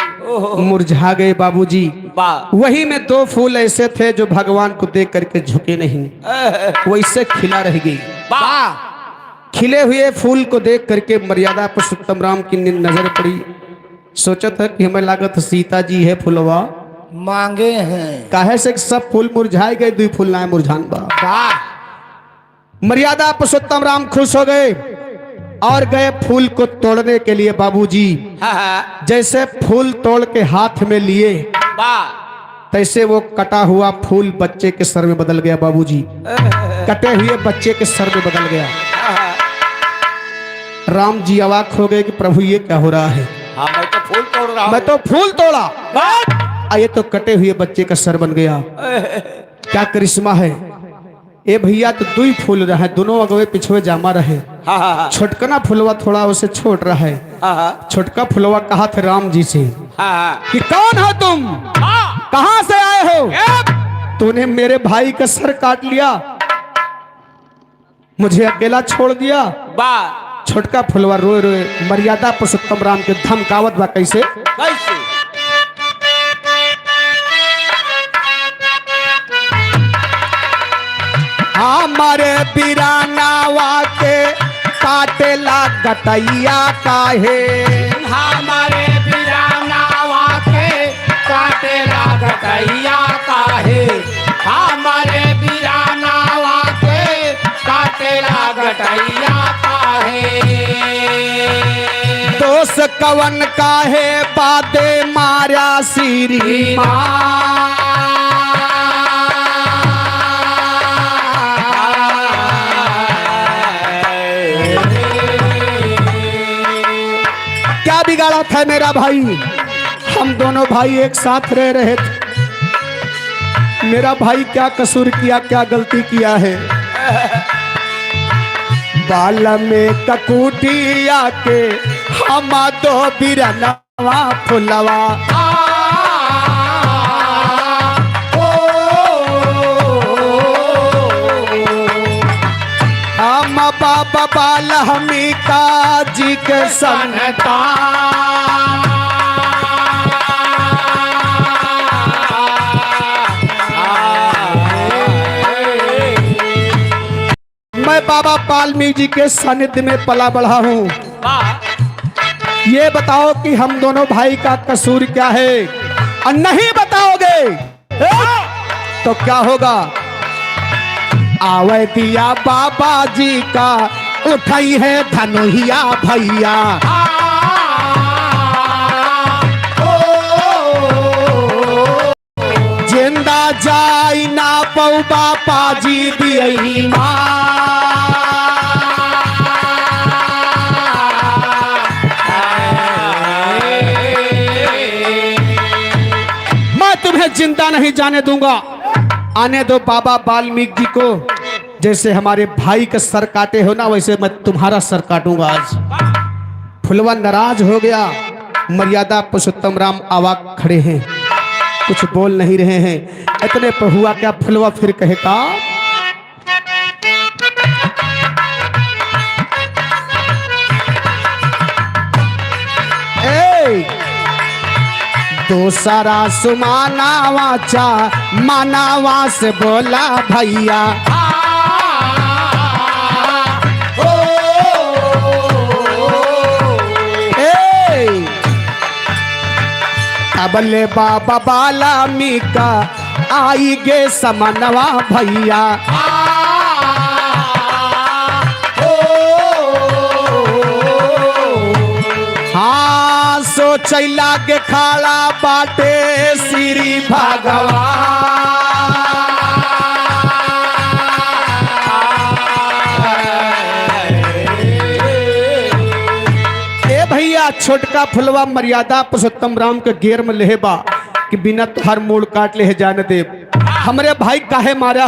मुरझा गए बाबूजी। वाह वही में 2 फूल ऐसे थे जो भगवान को देख करके झुके नहीं, वैसे खिला रह गई। वाह खिले हुए फूल को देख करके मर्यादा पुरुषोत्तम राम की नजर पड़ी। सोचा था कि हमें लागत सीता जी है फुलवा मांगे हैं। काहे से सब फूल मुरझाए गए, 2 फूल ना मुरझान बा। वाह मर्यादा पुरुषोत्तम राम खुश हो गए और गए फूल को तोड़ने के लिए। बाबूजी हाँ जैसे फूल तोड़ के हाथ में लिए, वाह तैसे वो कटा हुआ फूल बच्चे के सर में बदल गया। बाबूजी कटे हुए बच्चे के सर में बदल गया। राम जी अवाक हो गए कि प्रभु ये क्या हो रहा है। हाँ मैं तो फूल तोड़ रहा हूँ। मैं तो फूल तोड़ा, ये तो कटे हुए बच्चे का सर बन गया। क्या करिश्मा है। ए भैया तो 2 फूल रहे, दोनों अगवे पिछवे जामा रहे। हाँ छोटकना फुलवा थोड़ा उसे छोट रहा है। हाँ छोटका फुलवा कहा थे राम जी से हाँ कि कौन हो तुम, कहां से आए हो। तूने मेरे भाई का सर काट लिया, मुझे अकेला छोड़ दिया। वाह छोटका फुलवा रोए रोए मर्यादा पुरुषोत्तम राम के धमकावत बा। कैसे कैसे हमारे बिरानावा के काटेला गटैया काहे। हमारे बिरानावा के काटेला गटैया काहे। हमारे बिरानावा के काटेला गटैया काहे। दोष कवन काहे बादे मारा सीरी क्या बिगाड़ा था मेरा भाई। हम दोनों भाई एक साथ रह रहे थे। मेरा भाई क्या कसूर किया, क्या गलती किया है। बाल में ककूटिया के हम 2 बिरनवा फुलवा। हम बाबा बाबा लहमिका जी के संता मैं बाबा वाल्मीकि जी के सानिध्य में पला बढ़ा हूँ। ये बताओ कि हम दोनों भाई का कसूर क्या है, और नहीं बताओगे तो क्या होगा। आवे दिया बाबा जी का उठाई है धनुहिया भैया, जिंदा जाई ना पौ बापा जी दियई मैं तुम्हें जिंदा नहीं जाने दूंगा। आने दो बाबा वाल्मीकि जी को। जैसे हमारे भाई का सर काटे हो ना, वैसे मैं तुम्हारा सर काटूंगा आज। फुलवा नाराज हो गया। मर्यादा पुरुषोत्तम राम आवाक खड़े हैं, कुछ बोल नहीं रहे हैं। इतने पर हुआ क्या, फुलवा फिर कहे का दूसरा सुमाना वाचा मानावा से बोला भैया, अबले बाबा वाल्मीका आई गे समनवा भैया, हाँ सोचैला के खाड़ा बाटे श्री भगवान। भैया छोटका फुलवा मर्यादा पुरुषोत्तम राम के घेर में लेबा कि बिना तुहार मूड़ काट ले जाने दे। हमरे भाई काहे मारा,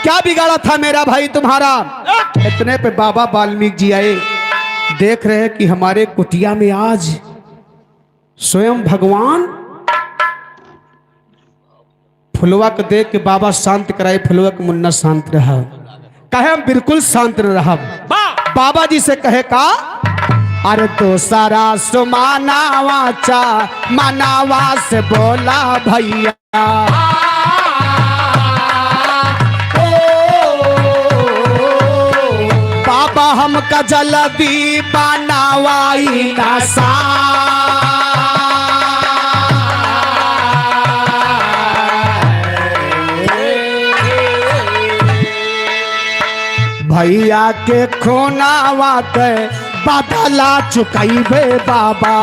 क्या बिगाड़ा था मेरा भाई तुम्हारा। इतने पे बाबा वाल्मीकि जी आए, देख रहे कि हमारे कुटिया में आज स्वयं भगवान। फुलवा को देख के बाबा शांत कराए। फुलवा के मुन्ना शांत रहा, कहे हम बिल्कुल शांत रहा। बाबा जी से कहे का अरे तो सारा सुमाना वाचा मनावा से बोला भैया, बाबा हमका जल्दी बनावाई नशा। भैया के खोनावा के बदला चुकाइबे बाबा,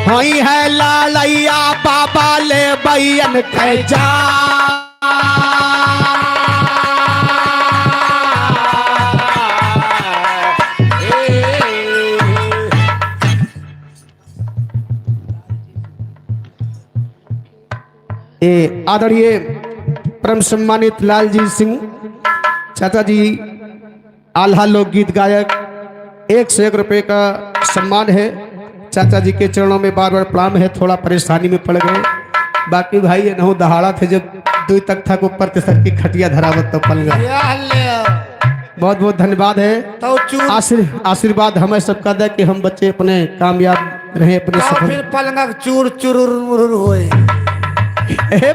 हई है लालैया बाबा ले बैन के जा। आदरणीय परम सम्मानित लालजी सिंह चाचा जी आल्हा लोकगीत गायक, 101 रुपये का सम्मान है। चाचा जी के चरणों में बार बार प्रणाम है। थोड़ा परेशानी में पड़ गए, बाकी भाई ये नहो दहाड़ा थे जब 2 तक था ऊपर ते सर की खटिया धरावत तो पल गए। बहुत बहुत धन्यवाद है। तो आशीर्वाद हमें सबका दे कि हम बच्चे अपने कामयाब रहे, अपने सफल। फिर पलंगा चूर चुरुर हुए।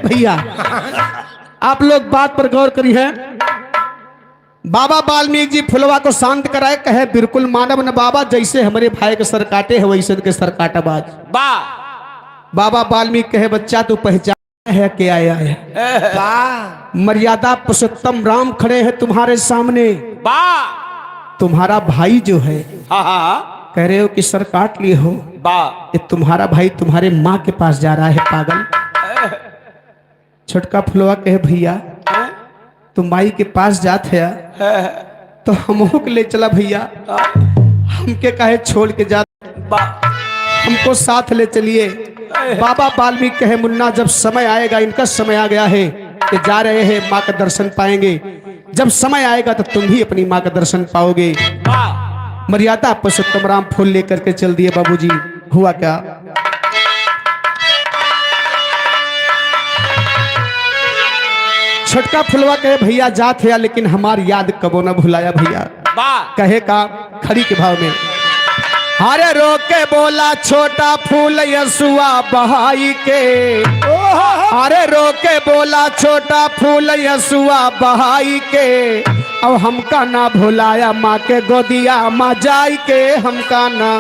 भैया आप लोग बात पर गौर करी है। बाबा वाल्मीकि जी फुलवा को शांत कराए, कहे बिल्कुल मानव न बाबा, जैसे हमारे भाई के सर काटे है वैसे के सर काटा बाज। बाबा वाल्मीकि कहे बच्चा तू पहचान है क्या आया है। मर्यादा पुरुषोत्तम राम खड़े हैं तुम्हारे सामने। तुम्हारा भाई जो है कह रहे हो कि सर काट लिए हो, ये तुम्हारा भाई तुम्हारे माँ के पास जा रहा है पागल। छोटका फुलवा कहे भैया तुम माई के पास जात है तो हम के ले चला भैया, हमके काहे छोड़ के जा, हमको साथ ले चलिए। बाबा वाल्मीकि कहे मुन्ना जब समय आएगा, इनका समय आ गया है कि जा रहे हैं माँ का दर्शन पाएंगे, जब समय आएगा तो तुम भी अपनी माँ का दर्शन पाओगे। मर्यादा पुरुषोत्तम राम फूल लेकर के चल दिए। बाबूजी हुआ क्या, छोटका फुलवा कहे भैया जात है लेकिन हमार याद कबो न भुलाया भैया। वाह कहे का खड़ी के भाव में अरे रोके बोला छोटा फूल यसुआ बहाई के, अरे रोके बोला छोटा फूल यसुआ बहाई के, अब हमका ना भुलाया माँ के गोदिया माँ जाई के हमका ना।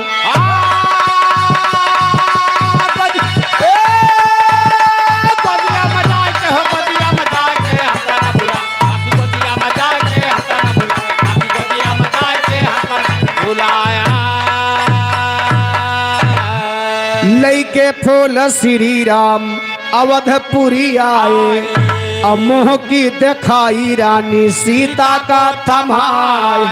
लइके फूल श्री राम अवधपुरी आए, अब मोह की दिखाई रानी सीता का थमाए।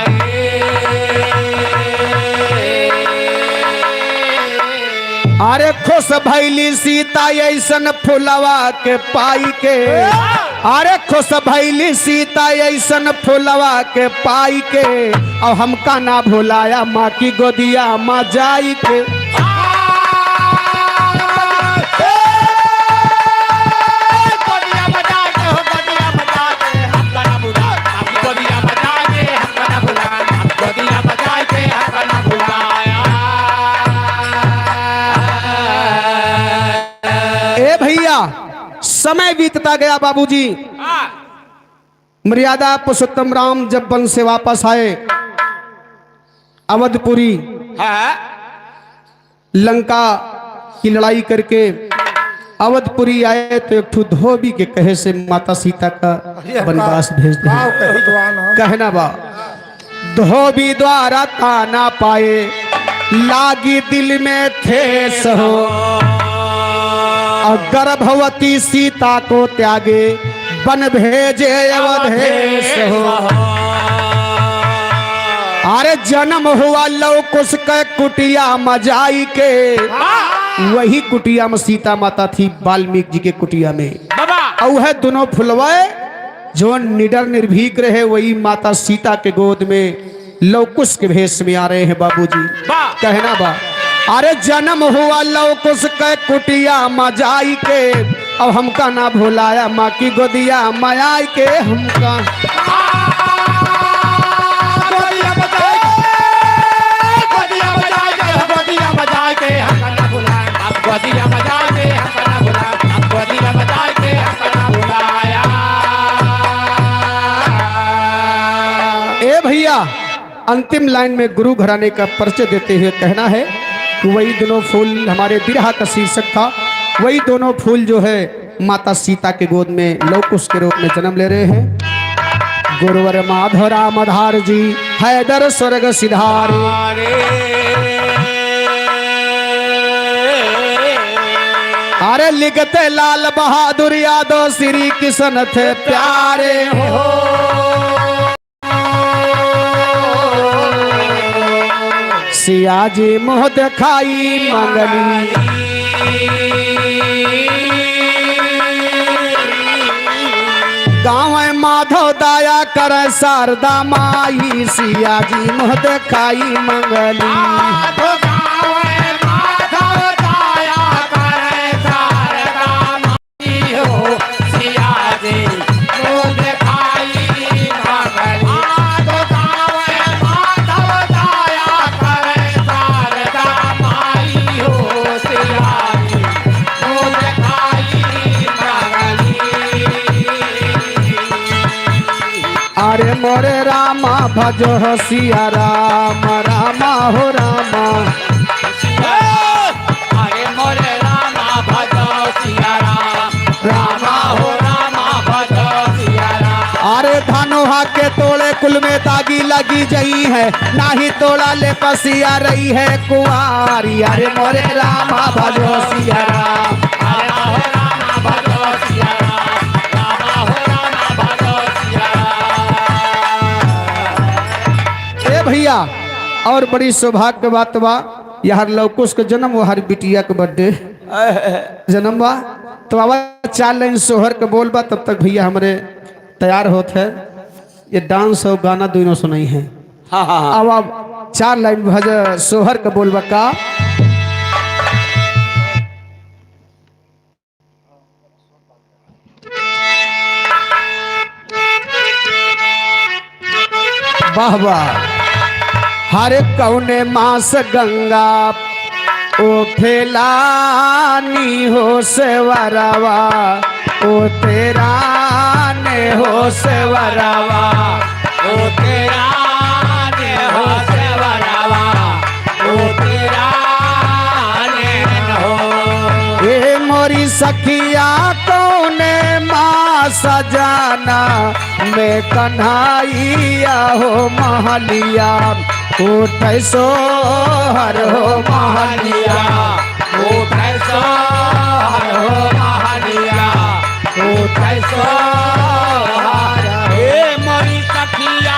अरे खुश भैली सीता ऐसन फुलवा के पाई के, अरे खुश भैली सीता ऐसन फुलवा के पाई के, अब हमका ना भुलाया माँ की गोदिया माँ जाई के। समय बीतता गया बाबूजी। मर्यादा पुरुषोत्तम राम जब वन से वापस आए अवधपुरी, लंका की लड़ाई करके अवधपुरी आए तो एक ठू धोबी के कहे से माता सीता का वनवास भेज दे। कहना बा धोबी द्वारा ताना पाए लागी दिल में ठेस हो, गर्भवती सीता को त्यागे बन भेजे अवधेश हो। अरे जन्म हुआ लवकुश के कुटिया मजाई के, वही कुटिया में सीता माता थी वाल्मीकि जी के कुटिया में। और है दोनों फुलवाए जो निडर निर्भीक रहे वही माता सीता के गोद में लवकुश के भेष में आ रहे हैं बाबूजी। कहना बा अरे जन्म हुआ लवकुश के कुटिया मजाई के, अब हमका ना भुलाया माँ की गोदिया मायाई के हमका। ए भैया अंतिम लाइन में गुरु घराने का परिचय देते हुए कहना है कि वही दोनों फूल हमारे बिरहा का शीर्षक था, वही दोनों फूल जो है माता सीता के गोद में लवकुश के रूप में जन्म ले रहे हैं। गुरुवर माधव राम आधार जी हैदर स्वर्ग सिधार। अरे लिखते लाल बहादुर यादव श्री किशन थे प्यारे हो। सिया जी मोह दिखाई मंगली, गाँव माधव दाया कर शारदा माई, सिया जी मोह दिखाई मंगली। अरे मोरे रामा भजो सिया राम रामा हो रामा। अरे मोरे रामा भजो सिया राम रामा हो रामा भजो सिया राम। अरे धनुहा के तोड़े कुल में दागी लगी जई है, नाही तोड़ा ले पसिया रही है कुआरी। अरे मोरे रामा भजो सिया राम रामा हो रामा भजो सिया राम रामा हो रामा भजो सिया राम। ए भैया और बड़ी सौभाग्य के बात बा यार लवकुश के जन्म वो हर बिटिया के बर्थडे जन्म बा, तो आवाज 4 लाइन सोहर के बोल बा, तब तक भैया हमारे तैयार होते हैं। ये डांस और गाना दोनों सुनाई है। अब आप 4 लाइन भज सोहर के बोल बा का। वाह वाह। हर कौने मास गंगा ओ फैलानी हो सेवरवा ओ तेरा ने हो सेवरवा ओ तेरा ने हो सेवरवा ओ तेरा ने हो ए मोरी सखिया कौने माँ सजाना मैं कन्हैया हो महलिया उठ सोहर हो महलिया उठ सोहर हो महलिया उठ सोहर हे मोरी सखिया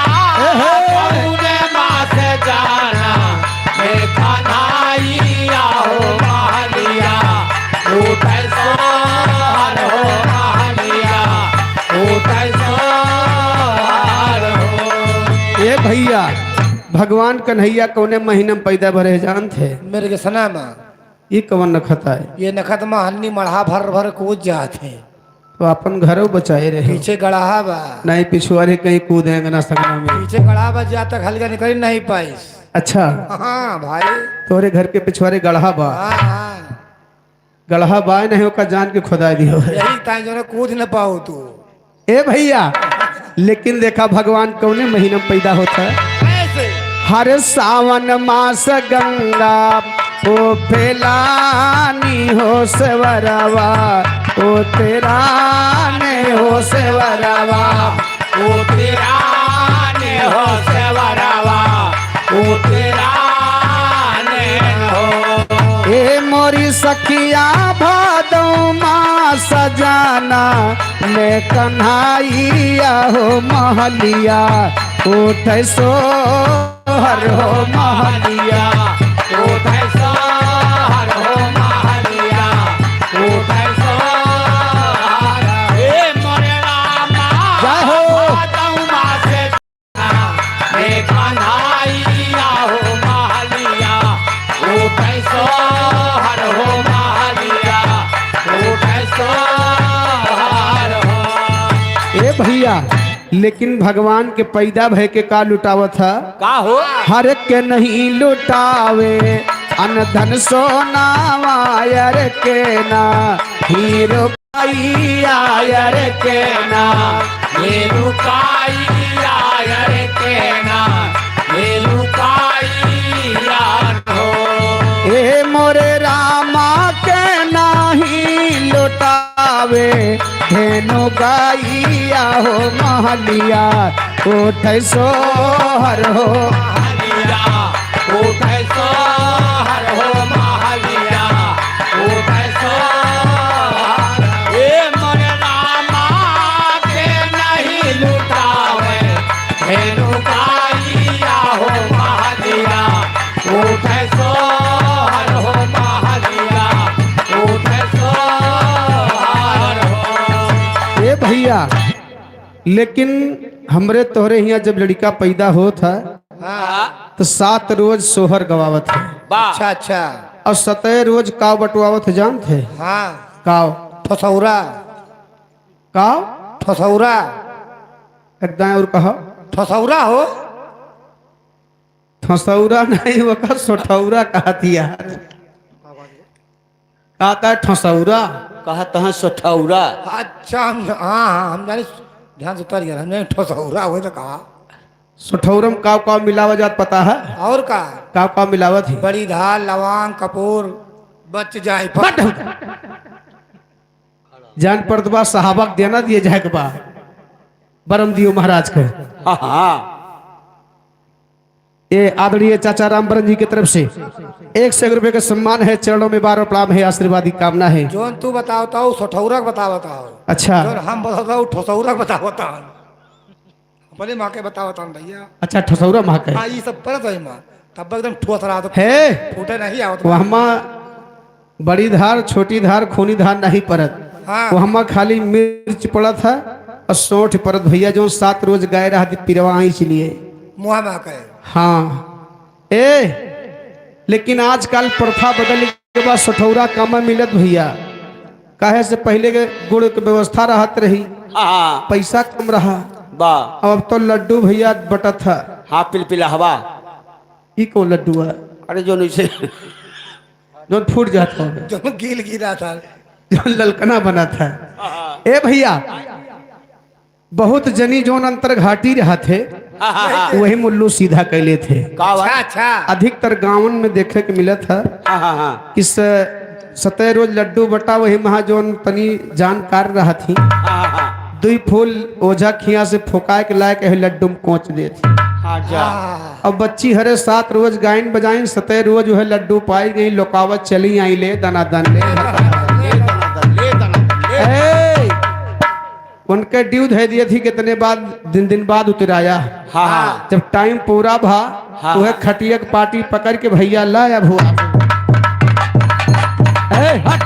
कौने माँ से जाना मैं कन्हैया हो महलिया उठ सोहर हो महलिया उठ सोहर हो। ए भैया भगवान कन्हैया कौने महीने में पैदा भरे जान थे? मेरे के सना में ये कवन नखता है? ये नखत में हन्नी मढ़ा भर भर कूद जाते तो अपन घरों बचाए रहे पीछे गड़ाहा बा नहीं पिछुआरे कहीं कूदेंगे ना सकना में। पीछे गड़ा बा जा तक हल्का निकल नहीं पाइस। अच्छा हाँ भाई तोरे घर के पिछुआरे गढ़ा बा हाँ हाँ गढ़ा बा नहीं होकर जान के खुदा दियो। यही ताई जो कूद न पाओ तू ए भैया लेकिन देखा भगवान कौने महीने में पैदा होता है? ऐसे हर सावन मास गंगा ओ फैलानी हो सेवरवा ओ तेरा ने हो सेवरवा ओ तेरा ने हो सेवरवा ओ तेरा ने हो ए मोरी सखिया भादो माँ सजाना मैं कन्हैया हो महलिया उठ सोहर हो महलिया उठ सोहर हो महलिया उठ सोहर हे मोरे रामा जय हो। भादौमा से मैं कन्हैया हो महलिया उठ सोहर हो महलिया उठ सोहर हो। ए भैया लेकिन भगवान के पैदा भय के का लुटावत है? का हो हर के नहीं लुटावे अन धन सोना वायर के ना हीरो पाई आयर के ना ये लुकाई आयर के ना ये लुकाई यार हो ए मोरे रामा के नाही लुटावे धेनु गाइया हो महलिया उठ सोहर हो महलिया उठ सोहर हो महलिया उठ सोहर ए मोरे रामा के नहीं लुटावे हे लुकाइया हो महलिया उठ सोहर हो महलिया उठ सोहर हो। ए भैया लेकिन हमरे तोहरे यहाँ जब लड़का पैदा होता हाँ तो 7 रोज सोहर गवावत है अच्छा अच्छा और 17 रोज काव बटवावत है जान थे? हाँ काव ठोसौरा काव ठोसौरा एकदम और कहो ठोसौरा हो ठसौरा नहीं वो का सोठौरा कहती यार कहता है ठसौरा कहा तहाँ सोठौरा अच्छा हाँ हाँ हम जाने ध्यान से उतर गया हमने ठोसौरा हो तो कहा सोठौरम काव काव मिलावा जात पता है? और का काव काव मिलावत ही बड़ी धार लवांग कपूर बच जाए जान पड़तबा सहाबक देना दिए जाए के बाद बरम दियो महाराज के हाँ हाँ ये आदरणीय चाचा रामबरन जी की तरफ से 100 रुपए का सम्मान है चरणों में बार प्रणाम है आशीर्वाद की कामना है। जोन तू बताओ सोठौरा बताओ अच्छा जोन हम बताओ ठोसौरा बताओ अपने माँ के बताओ भैया अच्छा ठसौरा माँ का हाँ ये सब परत है माँ तब एकदम ठोस रहा तो है फूटे नहीं आवत वहाँ बड़ी धार छोटी धार खूनी धार नहीं परत हाँ वहाँ खाली मिर्च पड़ा था और सौठ परत भैया जो 7 रोज गाय रहा थी पिरवा इसलिए मुँह में कहे हाँ लेकिन आजकल प्रथा बदल के बाद सठौरा कम मिलत भैया काहे से पहले के गुड़ के व्यवस्था रहत रही हाँ पैसा कम रहा वाह अब तो लड्डू भैया बटत था हाँ पिलपिला हवा। ई को लड्डू है अरे जो नीचे जो फूट जाता है, जो गील गिरा था। जो ललकना बना था। ए भैया, बहुत जनी जोन अंतर घाटी रहा थे, वही मुल्लू सीधा कैले थे। का हुआ? अच्छा अच्छा। अधिकतर गांवन में देखे के मिला था हाँ हाँ हाँ कि सतह रोज लड्डू बटा, वही महा जोन तनी जानकार रहा थी, हाँ हाँ दुई फूल ओझा खिया से फुकाए के लायक है लड्डू में कोच दे थी। हाँ जा। अब बच्ची हरे 7 रोज गायन बजाइन, 7 रोज जो है लड्डू पाई गई, लोकावत चली आई ले दना दन ले। ले दनादन, ले दनादन, ले। ए, उनके ड्यू दे दिए थी कितने बाद दिन बाद उतराया। हाँ हाँ जब टाइम पूरा भा हाँ। तो है खटिया के पार्टी पकड़ के भैया ला अब हुआ। ए, हट।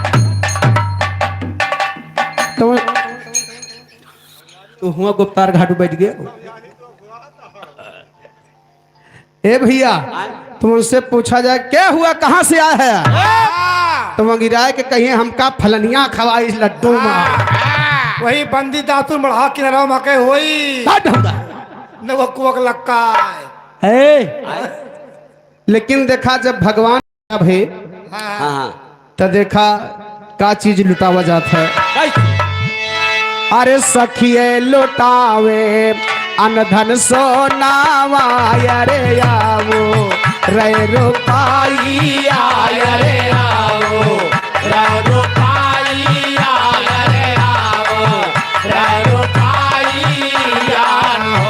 तो हुआ गुप्तार घाट बैठ गए। ए भैया, तुम उनसे पूछा जाए क्या हुआ, कहाँ से आया है, तो वो गिराए के कहिए हमका फलनिया खवा इस लड्डू में। वही बंदी दातुन बढ़ा किनारा मके होई हट होगा। नवकुवक लक्का है, लेकिन देखा जब भगवान है हाँ हाँ तो देखा का चीज लुटावा जाता है। अरे सखिए लुटावे अनधन सोनावा, अरे आवो रे रुपाइया, अरे आवो रे रुपाइया, अरे आवो रे रुपाइया हो।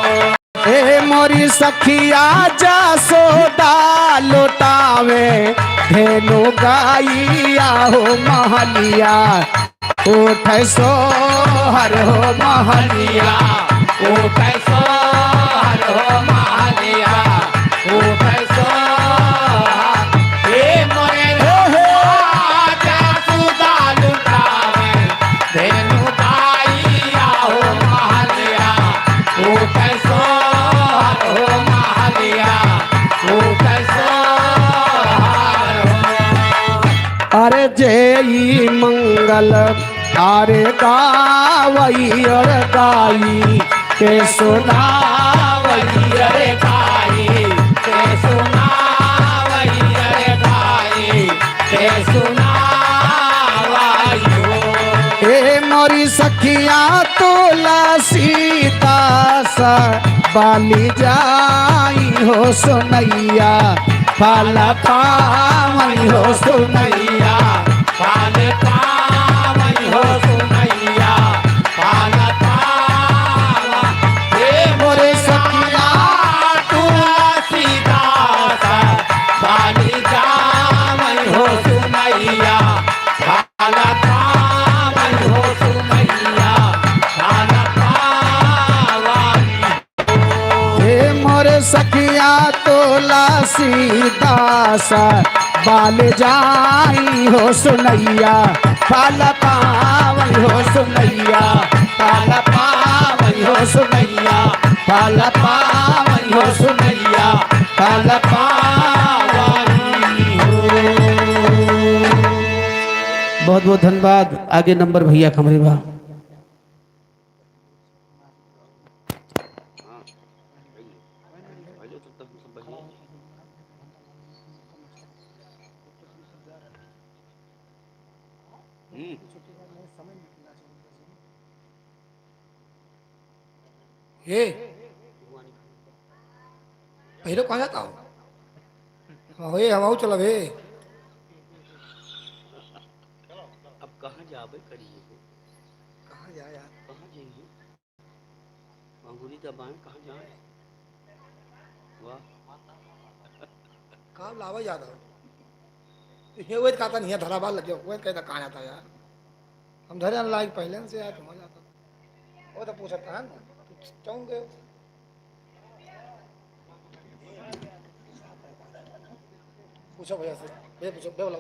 ए मोरी सखिया जा सोदा लुटावे, धेनु गाइया हो महलिया, उठ सोहर हो महलिया, उठ सोहर हो महलिया, उठ सोहर। ए मोरे राजा सुदा लुटावे, धेनु गाइया हो महलिया, उठ सोहर हो महलिया, उठ सोहर हो। अरे जय मंगल आरे गावई और गाई के सुनावई, अरे गाई के सुनावई, अरे गाई के सुनावई हो। ए मोरी सखिया तुलसी दास बाली जाई हो सुनैया, फल पावई हो सुनैया, फल पावई हो सुनैया, फल पावा। हे मोरे सखिया तुलसी दास बाली जावई हो सुनैया, फल पावई हो सुनैया, फल पावई। हे मोरे सखिया तुलसी दास बाल जाई हो सुनैया, फल पावई हो सुनैया, फल पावई हो सुनैया, फल पावई हो सुनैया, फल पावई हो। बहुत बहुत धन्यवाद। आगे नंबर भैया कमरे बा। पहले तो तब सब बढ़िया ही है। ये पहले कहाँ जाता हो? हाँ ये हम चलो भे। अब कहाँ जाबे करिए हो? कहाँ जा यार? कहाँ जाइए? अंगुली दबाएं, कहाँ जाए? वाह, कहाँ लावा जाता हो? ये वेद कहता नहीं है धराबाद लगे वेद कहता कहाँ जाता यार? हम धरे लाइक पहले से यार तुम जाता वो तो पूछता है ना चाहूँ गए पूछो भैया से भैया पूछो भैया बोलो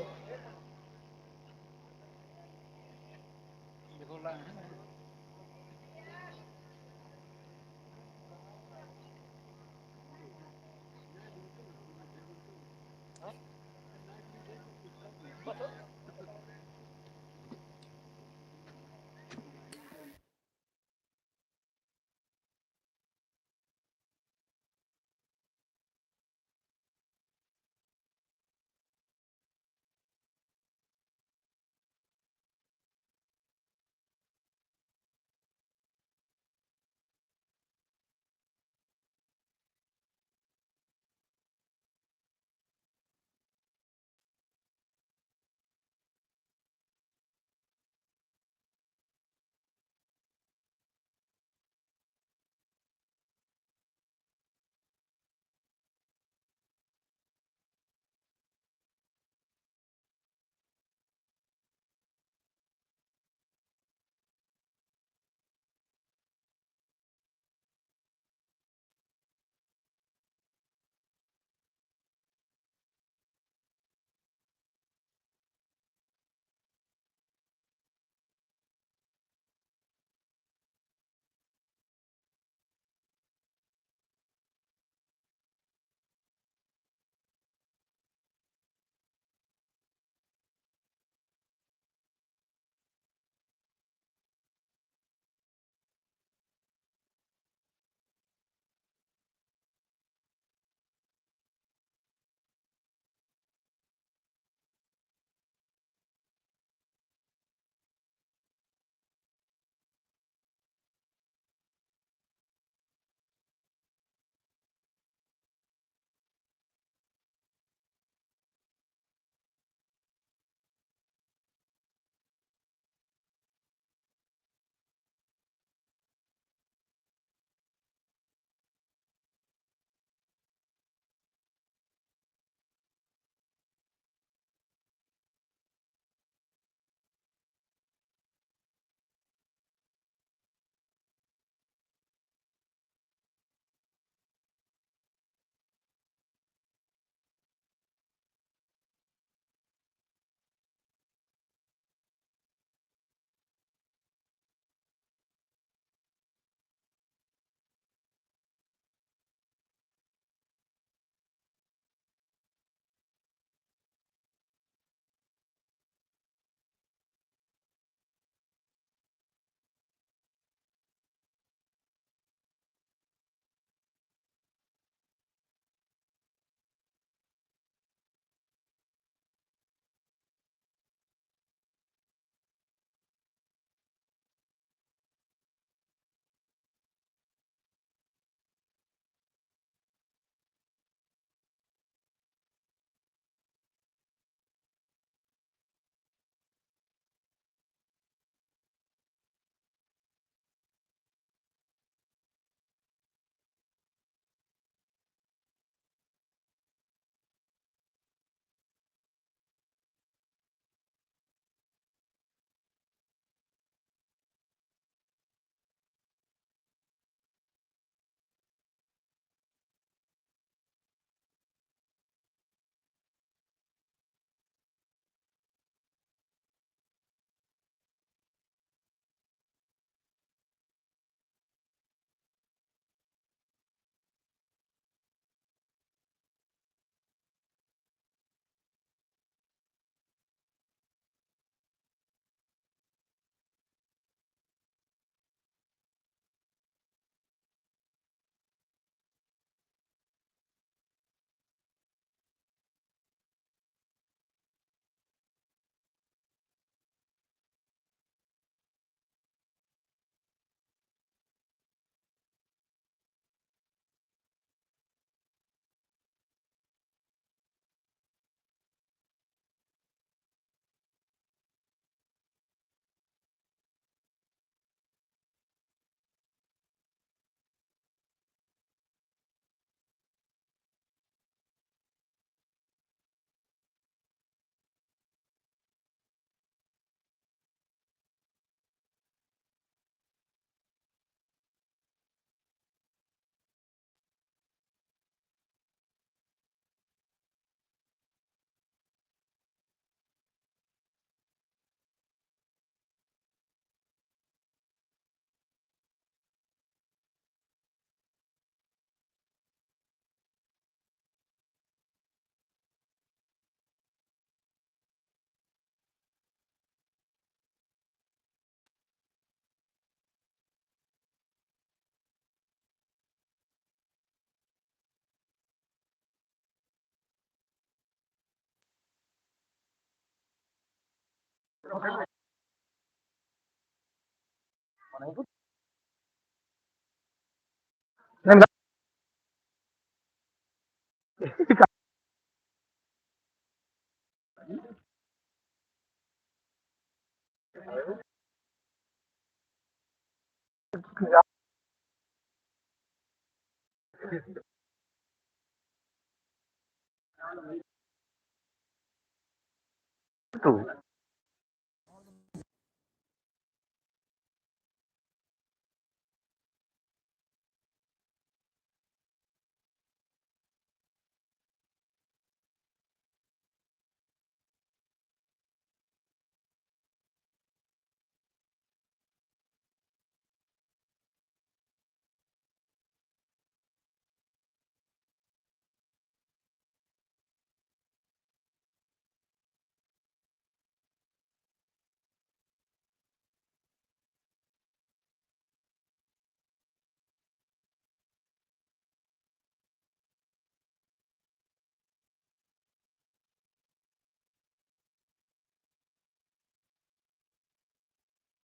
Tu